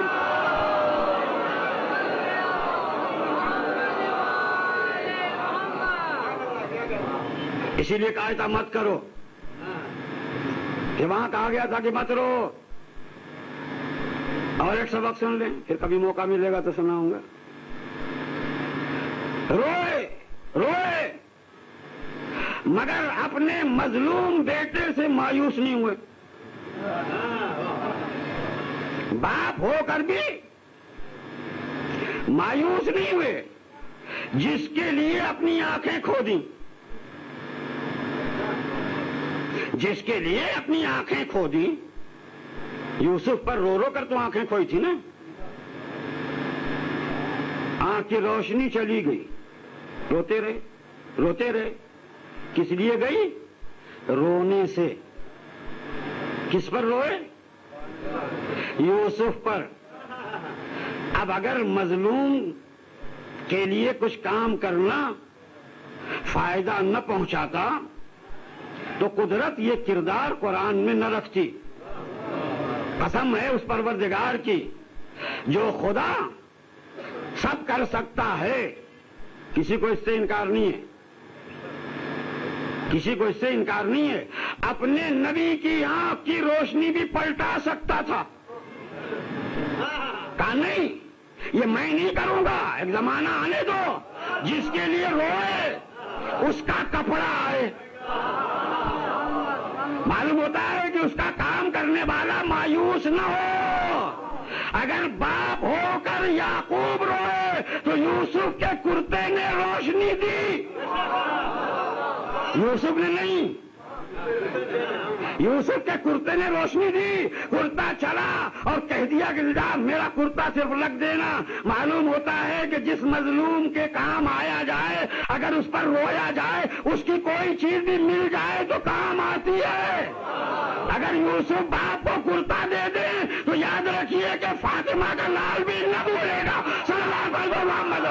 اسی لیے کہا تھا مت کرو، کہ وہاں کہا گیا تھا کہ مت رو. اور ایک سبق سن لیں، پھر کبھی موقع ملے گا تو سناؤں گا. روئے روئے مگر اپنے مظلوم بیٹے سے مایوس نہیں ہوئے. باپ ہو کر بھی مایوس نہیں ہوئے، جس کے لیے اپنی آنکھیں کھو دیں، جس کے لیے اپنی آنکھیں کھو دی. یوسف پر رو رو کر تو آنکھیں کھوئی تھی نا. آنکھ کی روشنی چلی گئی، روتے رہے روتے رہے. کس لیے گئی؟ رونے سے. کس پر روئے؟ یوسف پر. اب اگر مظلوم کے لیے کچھ کام کرنا فائدہ نہ پہنچاتا تو قدرت یہ کردار قرآن میں نہ رکھتی. قسم ہے اس پروردگار کی جو خدا سب کر سکتا ہے، کسی کو اس سے انکار نہیں ہے، کسی کو اس سے انکار نہیں ہے. اپنے نبی کی آنکھ کی روشنی بھی پلٹا سکتا تھا. کہا نہیں یہ میں نہیں کروں گا، ایک زمانہ آنے دو جس کے لیے روئے اس کا کپڑا آئے. معلوم ہوتا ہے کہ اس کا کام کرنے والا مایوس نہ ہو. اگر باپ ہو کر یعقوب روئے تو یوسف کے کرتے نے روشنی دی. یوسف نے نہیں، یوسف کے کرتے نے روشنی دی. کرتا چلا اور کہہ دیا کہ میرا کرتا صرف لگ دینا. معلوم ہوتا ہے کہ جس مظلوم کے کام آیا جائے، اگر اس پر رویا جائے، اس کی کوئی چیز بھی مل جائے تو کام آتی ہے. اگر یوسف باپ کو کرتا دے دیں تو یاد رکھیے کہ فاطمہ کا لال بھی نہ بھولے گا. صلی اللہ علیہ محمد.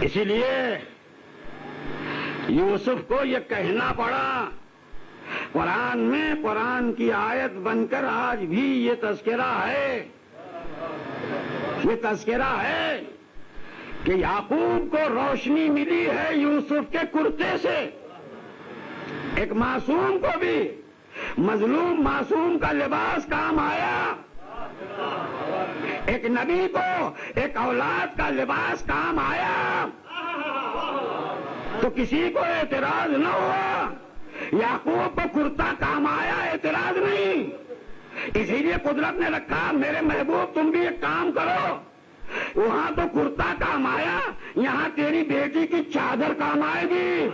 اسی لیے یوسف کو یہ کہنا پڑا. قرآن میں قرآن کی آیت بن کر آج بھی یہ تذکرہ ہے، یہ تذکرہ ہے کہ یعقوب کو روشنی ملی ہے یوسف کے کرتے سے. ایک معصوم کو بھی مظلوم معصوم کا لباس کام آیا، ایک نبی کو ایک اولاد کا لباس کام آیا، تو کسی کو اعتراض نہ ہوا۔ یعقوب کو کرتا کام آیا، اعتراض نہیں۔ اسی لیے قدرت نے رکھا میرے محبوب تم بھی ایک کام کرو، وہاں تو کرتا کام آیا، یہاں تیری بیٹی کی چادر کام آئے گی۔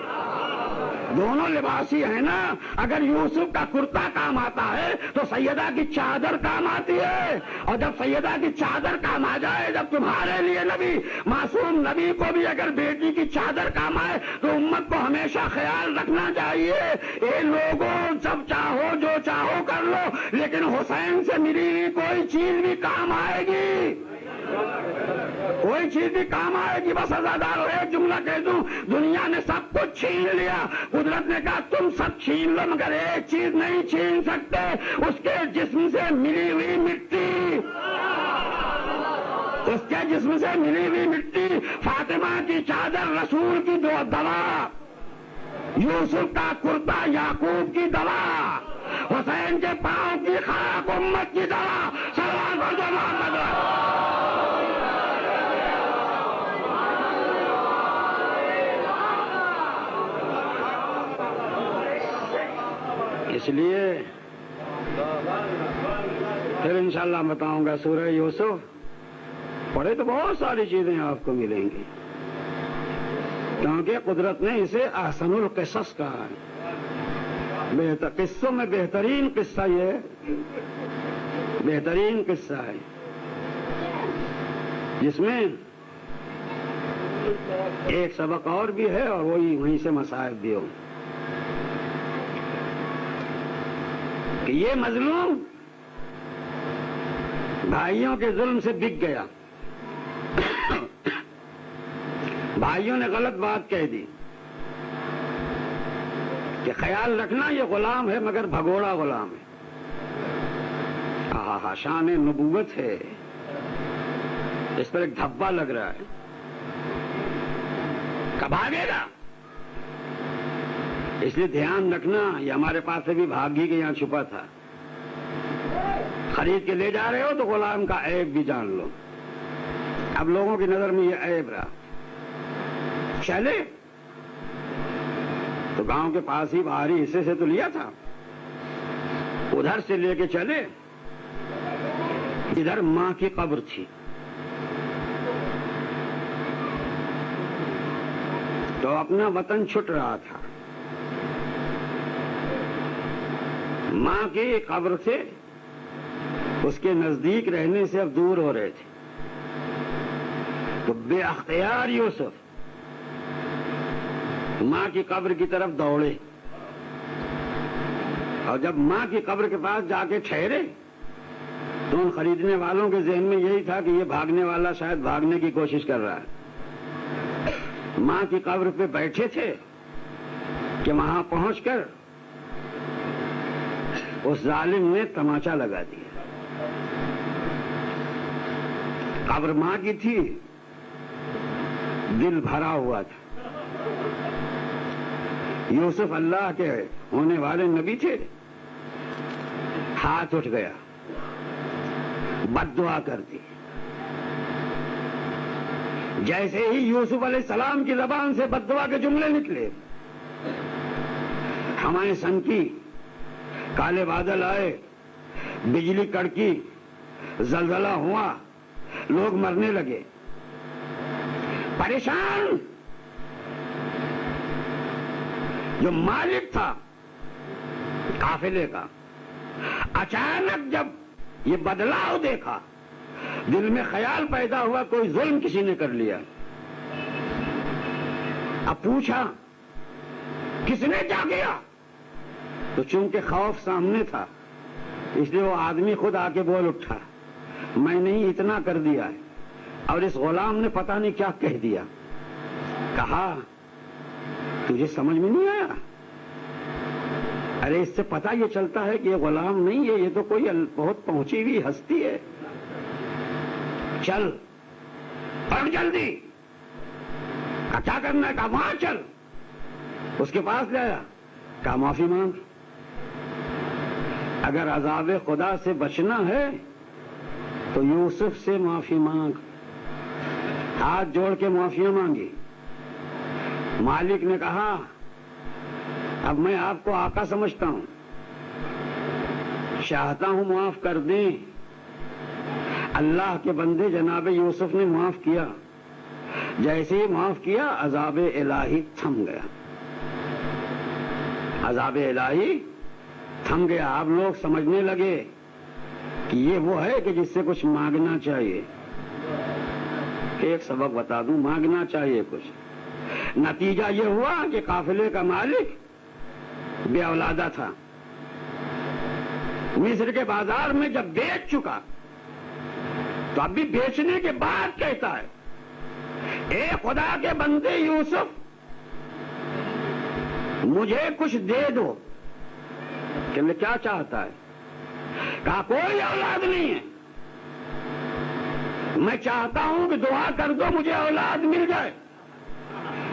دونوں لباسی ہیں نا، اگر یوسف کا کرتا کام آتا ہے تو سیدہ کی چادر کام آتی ہے، اور جب سیدہ کی چادر کام آ جائے، جب تمہارے لیے نبی معصوم نبی کو بھی اگر بیٹی کی چادر کام آئے تو امت کو ہمیشہ خیال رکھنا چاہیے، اے لوگوں سب چاہو جو چاہو کر لو، لیکن حسین سے ملی ہوئی کوئی چیز بھی کام آئے گی، کوئی چیز بھی کام آئے گی۔ بس ازادارو ایک جملہ کہہ دوں، دنیا نے سب کچھ چھین لیا، قدرت نے کہا تم سب چھین لو مگر ایک چیز نہیں چھین سکتے، اس کے جسم سے ملی ہوئی مٹی، اس کے جسم سے ملی ہوئی مٹی، فاطمہ کی چادر رسول کی دوا، یوسف کا کرتا یعقوب کی دوا، حسین کے پاؤں کی خاک امت کی دوا۔ صلوات پڑھو محمد۔ اس لیے پھر انشاءاللہ بتاؤں گا سورہ یوسف پڑھے تو بہت ساری چیزیں آپ کو ملیں گی، کیونکہ قدرت نے اسے احسن القصص کہا ہے۔ قصوں میں بہترین قصہ یہ بہترین قصہ ہے جس میں ایک سبق اور بھی ہے اور وہیں سے مصائب بھی ہو کہ یہ مظلوم بھائیوں کے ظلم سے بک گیا، بھائیوں نے غلط بات کہہ دی کہ خیال رکھنا یہ غلام ہے مگر بھگوڑا غلام ہے۔ آہا شان نبوت ہے، اس پر ایک دھبا لگ رہا ہے، کب بھاگے گا؟ اس لیے دھیان رکھنا، یہ ہمارے پاس سے بھی بھاگی کے یہاں چھپا تھا، خرید کے لے جا رہے ہو تو غلام کا عیب بھی جان لو۔ اب لوگوں کی نظر میں یہ عیب رہا، چلے تو گاؤں کے پاس ہی باہری حصے سے تو لیا تھا، ادھر سے لے کے چلے، ادھر ماں کی قبر تھی، تو اپنا وطن چھٹ رہا تھا، ماں کی قبر سے اس کے نزدیک رہنے سے اب دور ہو رہے تھے، تو بے اختیار یوسف ماں کی قبر کی طرف دوڑے، اور جب ماں کی قبر کے پاس جا کے ٹھہرے تو ان خریدنے والوں کے ذہن میں یہی تھا کہ یہ بھاگنے والا شاید بھاگنے کی کوشش کر رہا ہے۔ ماں کی قبر پہ بیٹھے تھے کہ وہاں پہنچ کر اس ظالم نے تماچا لگا دیا۔ قبر ماں کی تھی، دل بھرا ہوا تھا، یوسف اللہ کے ہونے والے نبی تھے، ہاتھ اٹھ گیا، بد دعا کر دی۔ جیسے ہی یوسف علیہ السلام کی زبان سے بد دعا کے جملے نکلے، ہمارے سن کی، کالے بادل آئے، بجلی کڑکی، زلزلہ ہوا، لوگ مرنے لگے، پریشان۔ جو مالک تھا قافلے کا، اچانک جب یہ بدلاؤ دیکھا، دل میں خیال پیدا ہوا کوئی ظلم کسی نے کر لیا۔ اب پوچھا کس نے کیا کیا، تو چونکہ خوف سامنے تھا اس لیے وہ آدمی خود آ کے بول اٹھا، میں نہیں اتنا کر دیا ہے۔ اور اس غلام نے پتہ نہیں کیا کہہ دیا، کہا تجھے سمجھ میں نہیں آیا؟ ارے اس سے پتہ یہ چلتا ہے کہ یہ غلام نہیں ہے، یہ تو کوئی بہت پہنچی ہوئی ہستی ہے، چل پڑھ جلدی۔ کیا کرنا ہے؟ کہا وہاں چل، اس کے پاس گیا، کہا معافی مانگ۔ اگر عذاب خدا سے بچنا ہے تو یوسف سے معافی مانگ، ہاتھ جوڑ کے معافیاں مانگی۔ مالک نے کہا اب میں آپ کو آقا سمجھتا ہوں، چاہتا ہوں معاف کر دیں۔ اللہ کے بندے جناب یوسف نے معاف کیا، جیسے ہی معاف کیا عذاب الہی تھم گیا، عذاب الہی تھم گیا۔ آپ لوگ سمجھنے لگے کہ یہ وہ ہے کہ جس سے کچھ مانگنا چاہیے۔ ایک سبق بتا دوں، مانگنا چاہیے کچھ۔ نتیجہ یہ ہوا کہ قافلے کا مالک بے اولادہ تھا، مصر کے بازار میں جب بیچ چکا تو اب بھی بیچنے کے بعد کہتا ہے اے خدا کے بندے یوسف مجھے کچھ دے دو۔ کہ کیا چاہتا ہے؟ کہا کوئی اولاد نہیں ہے، میں چاہتا ہوں کہ دعا کر دو مجھے اولاد مل جائے۔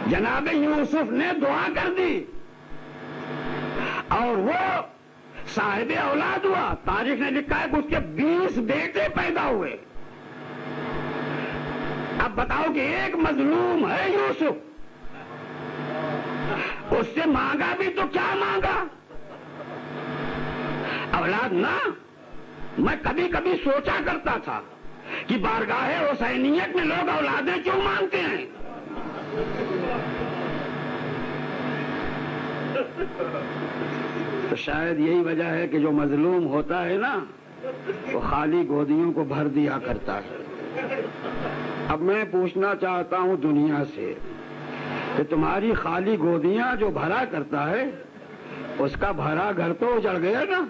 جناب یوسف نے دعا کر دی اور وہ صاحب اولاد ہوا۔ تاریخ نے لکھا ہے کہ اس کے 20 بیٹے پیدا ہوئے۔ اب بتاؤ کہ ایک مظلوم ہے یوسف، اس سے مانگا بھی تو کیا مانگا؟ اولاد نہ۔ میں کبھی کبھی سوچا کرتا تھا کہ بارگاہ حسینیت میں لوگ اولادیں کیوں مانگتے ہیں؟ تو شاید یہی وجہ ہے کہ جو مظلوم ہوتا ہے نا وہ خالی گودیوں کو بھر دیا کرتا ہے۔ اب میں پوچھنا چاہتا ہوں دنیا سے کہ تمہاری خالی گودیاں جو بھرا کرتا ہے اس کا بھرا گھر تو اجڑ گیا نا۔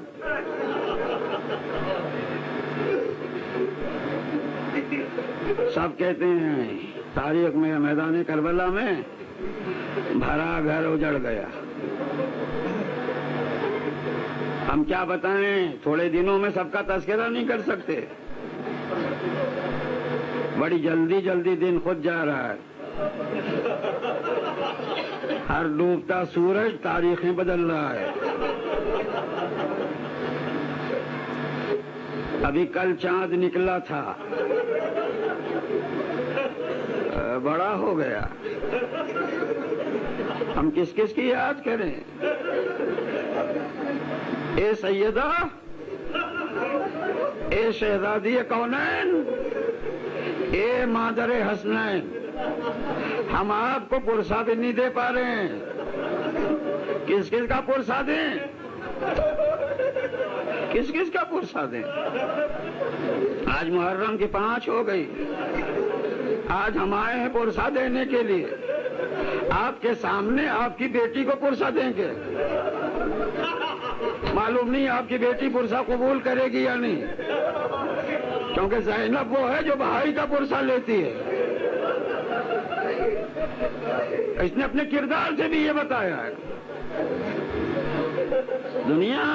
سب کہتے ہیں تاریخ میں میدان کربلا میں بھرا گھر اجڑ گیا۔ ہم کیا بتائیں، تھوڑے دنوں میں سب کا تذکرہ نہیں کر سکتے، بڑی جلدی جلدی دن خود جا رہا ہے۔ ہر ڈوبتا سورج تاریخیں بدل رہا ہے۔ ابھی کل چاند نکلا تھا، بڑا ہو گیا۔ ہم کس کس کی یاد کریں؟ اے سیدہ، اے شہزادی کونین، اے مادر حسنین، ہم آپ کو پرساد نہیں دے پا رہے ہیں۔ کس کس کا پرساد دیں؟ کس کس کا پرساد دیں؟ آج محرم کی 5 ہو گئی، آج ہم آئے ہیں پرسا دینے کے لیے۔ آپ کے سامنے آپ کی بیٹی کو پرسا دیں گے، معلوم نہیں آپ کی بیٹی پرسا قبول کرے گی یا نہیں، کیونکہ زینب وہ ہے جو بھائی کا پرسا لیتی ہے۔ اس نے اپنے کردار سے بھی یہ بتایا ہے۔ دنیا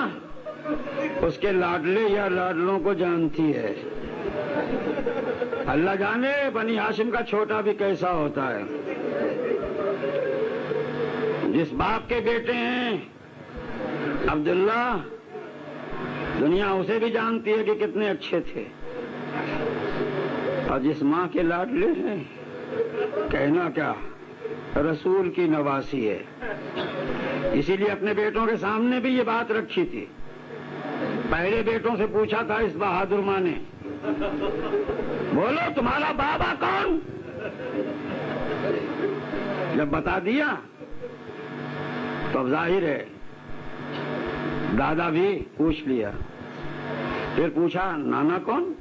اس کے لاڈلے یا لاڈلوں کو جانتی ہے۔ اللہ جانے بنی ہاشم کا چھوٹا بھی کیسا ہوتا ہے۔ جس باپ کے بیٹے ہیں عبداللہ، دنیا اسے بھی جانتی ہے کہ کتنے اچھے تھے، اور جس ماں کے لاڈلے ہیں کہنا کیا، رسول کی نواسی ہے۔ اسی لیے اپنے بیٹوں کے سامنے بھی یہ بات رکھی تھی۔ پہلے بیٹوں سے پوچھا تھا اس بہادر ماں نے، بولو تمہارا بابا کون؟ جب بتا دیا تو اب ظاہر ہے دادا بھی پوچھ لیا۔ پھر پوچھا نانا کون؟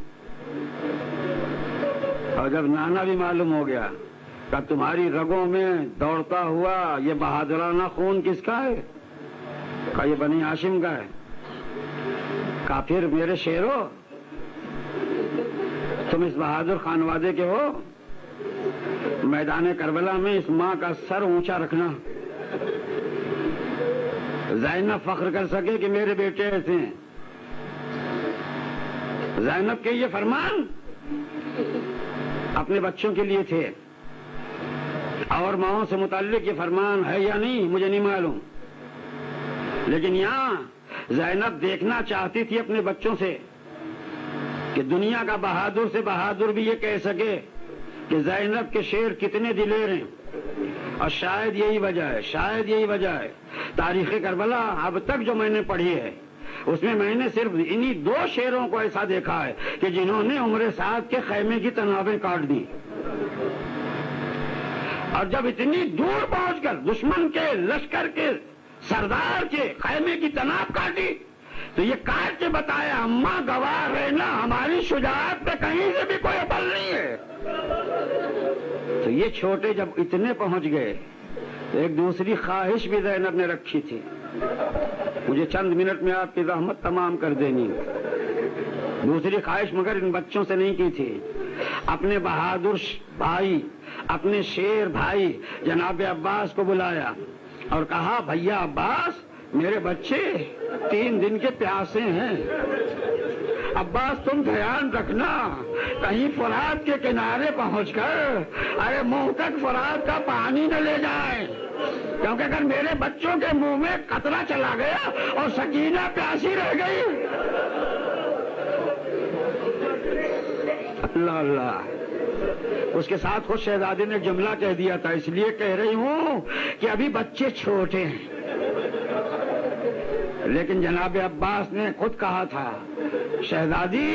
اور جب نانا بھی معلوم ہو گیا کہ تمہاری رگوں میں دوڑتا ہوا یہ بہادرانہ خون کس کا ہے؟ کہا یہ بنی ہاشم کا ہے۔ کہا پھر میرے شیرو تم اس بہادر خانوادے کے ہو، میدان کربلا میں اس ماں کا سر اونچا رکھنا، زینب فخر کر سکے کہ میرے بیٹے ایسے ہیں۔ زینب کے یہ فرمان اپنے بچوں کے لیے تھے، اور ماؤں سے متعلق یہ فرمان ہے یا نہیں مجھے نہیں معلوم، لیکن یہاں زینب دیکھنا چاہتی تھی اپنے بچوں سے کہ دنیا کا بہادر سے بہادر بھی یہ کہہ سکے کہ زینب کے شعر کتنے دلیر ہیں. اور شاید یہی وجہ ہے تاریخ کربلا اب تک جو میں نے پڑھی ہے اس میں نے صرف انہی 2 شعروں کو ایسا دیکھا ہے کہ جنہوں نے عمر سعد کے خیمے کی تنابیں کاٹ دی. اور جب اتنی دور پہنچ کر دشمن کے لشکر کے سردار کے خیمے کی تناب کاٹی تو یہ کاٹ کے بتایا اماں گواہ رہنا ہماری شجاعت پہ کہیں سے بھی کوئی عمل نہیں ہے. تو یہ چھوٹے جب اتنے پہنچ گئے تو ایک دوسری خواہش بھی زینب نے رکھی تھی. مجھے چند منٹ میں آپ کی زحمت تمام کر دینی. دوسری خواہش مگر ان بچوں سے نہیں کی تھی. اپنے بہادر بھائی اپنے شیر بھائی جناب عباس کو بلایا اور کہا بھیا عباس میرے بچے 3 دن کے پیاسے ہیں. عباس تم دھیان رکھنا کہیں فرات کے کنارے پہنچ کر ارے منہ تک فرات کا پانی نہ لے جائیں کیونکہ اگر میرے بچوں کے منہ میں قطرہ چلا گیا اور سکینہ پیاسی رہ گئی. اللہ اللہ. اس کے ساتھ خود شہزادے نے جملہ کہہ دیا تھا اس لیے کہہ رہی ہوں کہ ابھی بچے چھوٹے ہیں. لیکن جناب عباس نے خود کہا تھا شہزادی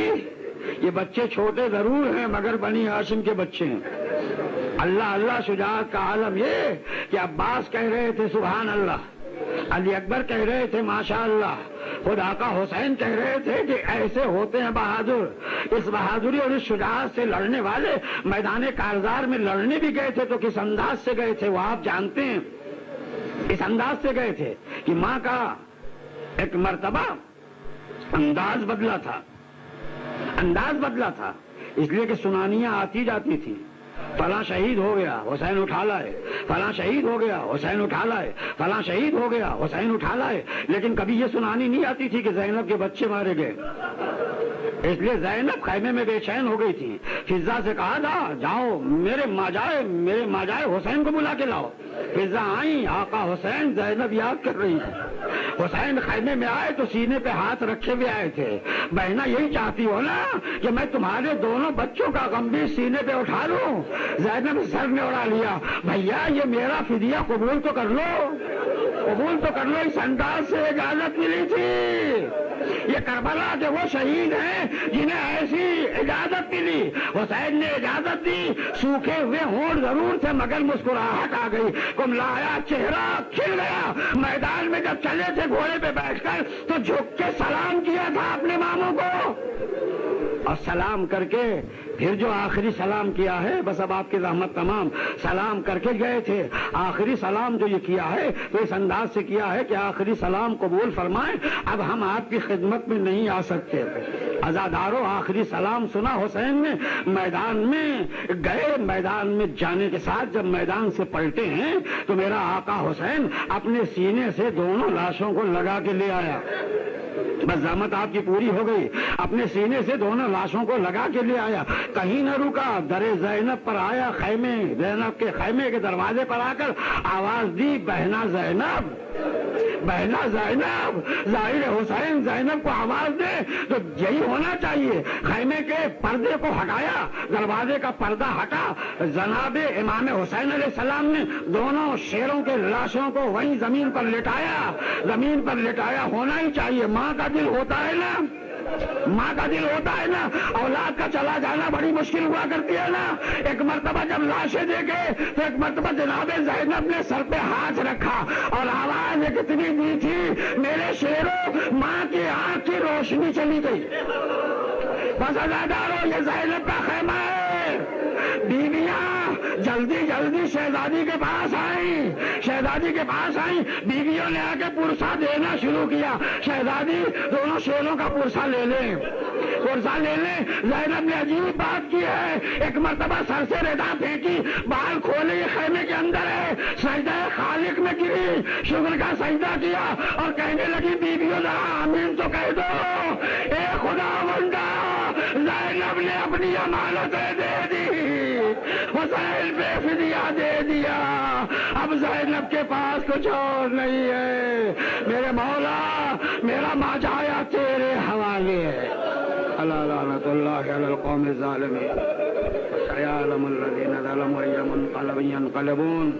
یہ بچے چھوٹے ضرور ہیں مگر بنی ہاشم کے بچے ہیں. اللہ اللہ. شجاعت کا عالم یہ کہ عباس کہہ رہے تھے سبحان اللہ, علی اکبر کہہ رہے تھے ماشاء اللہ, خود آقا حسین کہہ رہے تھے کہ ایسے ہوتے ہیں بہادر. اس بہادری اور اس شجاعت سے لڑنے والے میدان کارزار میں لڑنے بھی گئے تھے تو کس انداز سے گئے تھے وہ آپ جانتے ہیں. اس انداز سے گئے تھے کہ ماں کا ایک مرتبہ انداز بدلا تھا اس لیے کہ سنانیاں آتی جاتی تھی. فلاں شہید ہو گیا حسین اٹھا لائے, فلاں شہید ہو گیا حسین اٹھا لائے, فلاں شہید ہو گیا حسین اٹھا لائے. لیکن کبھی یہ سنانی نہیں آتی تھی کہ زینب کے بچے مارے گئے. اس لیے زینب خیمے میں بے چین ہو گئی تھی. فضا سے کہا تھا جاؤ میرے ماجائے حسین کو بلا کے لاؤ. فضا آئی, آقا حسین زینب یاد کر رہی تھی. حسین خیمے میں آئے تو سینے پہ ہاتھ رکھے ہوئے آئے تھے. بہنا یہی چاہتی ہو نا کہ میں تمہارے دونوں بچوں کا غم بھی سینے پہ اٹھا لوں. زینب سر نے اڑا لیا, بھیا یہ میرا فدیہ قبول تو کر لو. اس انداز سے اجازت ملی تھی. یہ کربلا کے وہ شہید ہیں جنہیں ایسی اجازت ملی. حسین نے اجازت دی, سوکھے ہوئے ہونٹ ضرور تھے مگر مسکراہٹ آ گئی, کملایا چہرہ کھل گیا. میدان میں جب چلے تھے گھوڑے پہ بیٹھ کر تو جھک کے سلام کیا تھا اپنے ماموں کو, اور سلام کر کے پھر جو آخری سلام کیا ہے بس اب آپ کی زحمت تمام. سلام کر کے گئے تھے, آخری سلام جو یہ کیا ہے تو اس انداز سے کیا ہے کہ آخری سلام قبول فرمائیں, اب ہم آپ کی خدمت میں نہیں آ سکتے. عزاداروں آخری سلام سنا حسین نے, میدان میں گئے. میدان میں جانے کے ساتھ جب میدان سے پلٹے ہیں تو میرا آقا حسین اپنے سینے سے دونوں لاشوں کو لگا کے لے آیا. بس زحمت آپ کی پوری ہو گئی. اپنے سینے سے دونوں لاشوں کو لگا کے لے آیا, کہیں نہ رکا, در زینب پر آیا. زینب کے خیمے کے دروازے پر آ کر آواز دی بہنا زینب, ظاہر حسین زینب کو آواز دے تو یہی ہونا چاہیے. خیمے کے پردے کو ہٹایا, دروازے کا پردہ ہٹا. جناب امام حسین علیہ السلام نے دونوں شیروں کے لاشوں کو وہیں زمین پر لٹایا. ہونا ہی چاہیے. ماں کا دل ہوتا ہے نا, اولاد کا چلا جانا بڑی مشکل ہوا کرتی ہے نا. ایک مرتبہ جب لاشیں دیکھے تو ایک مرتبہ جناب زینب نے سر پہ ہاتھ رکھا اور آواز کتنی دی تھی, میرے شیروں ماں کی آنکھ کی روشنی چلی گئی. بس عزاداروں یہ زینب کا خیمہ ہے. بیویاں جلدی شہزادی کے پاس آئیں. بیویوں نے آ کے پرسا دینا شروع کیا. شہزادی دونوں شیروں کا پرسا لے لیں. زینب نے عجیب بات کی ہے, ایک مرتبہ سر سے ردا پھینکی, بال کھولے خیمے کے اندر ہے, سجدہ خالق میں گری, شکر کا سجدہ کیا اور کہنے لگی بیویوں ذرا آمین تو کہہ دو. اے خدا بندہ زینب نے اپنی امانتیں دے دی، حسین پہ فدیہ دے دیا، اب زینب کے پاس کچھ اور نہیں ہے، میرے مولا میرا ماجایا تیرے حوالے ہے۔ الا لعنت اللہ علی القوم الظالمین، سیعلم الذین ظلموا ای منقلب ینقلبون۔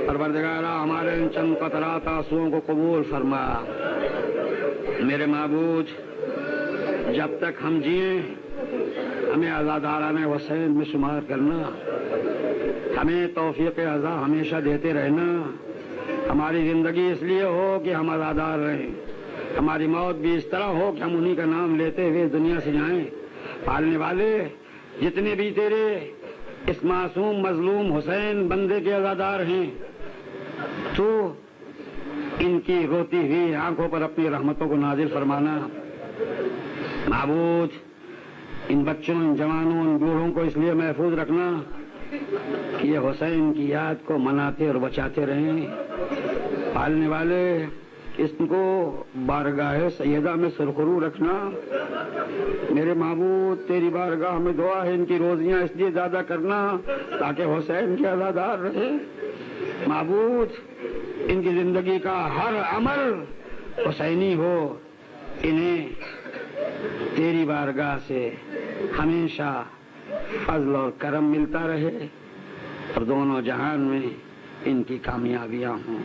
پروردگارا ہمارے ان چند قطرات آنسوؤں کو قبول فرما۔ میرے معبود جب تک ہم جئیں ہمیں عزاداران حسین میں شمار کرنا، ہمیں توفیق عزا ہمیشہ دیتے رہنا۔ ہماری زندگی اس لیے ہو کہ ہم عزادار رہیں، ہماری موت بھی اس طرح ہو کہ ہم انہی کا نام لیتے ہوئے دنیا سے جائیں۔ پالنے والے جتنے بھی تیرے اس معصوم مظلوم حسین بندے کے عزادار ہیں، تو ان کی روتی ہوئی آنکھوں پر اپنی رحمتوں کو نازل فرمانا۔ معبود ان بچوں، ان جوانوں، ان بوڑھوں کو اس لیے محفوظ رکھنا کہ یہ حسین کی یاد کو مناتے اور بچاتے رہیں۔ پالنے والے اس کو بارگاہ سیدہ میں سرخرو رکھنا۔ میرے معبود تیری بارگاہ میں دعا ہے ان کی روزیاں اس لیے زیادہ کرنا تاکہ حسین کے عزادار رہے۔ معبود ان کی زندگی کا ہر عمل حسینی ہو، انہیں تیری بارگاہ سے ہمیشہ فضل اور کرم ملتا رہے اور دونوں جہان میں ان کی کامیابیاں ہوں۔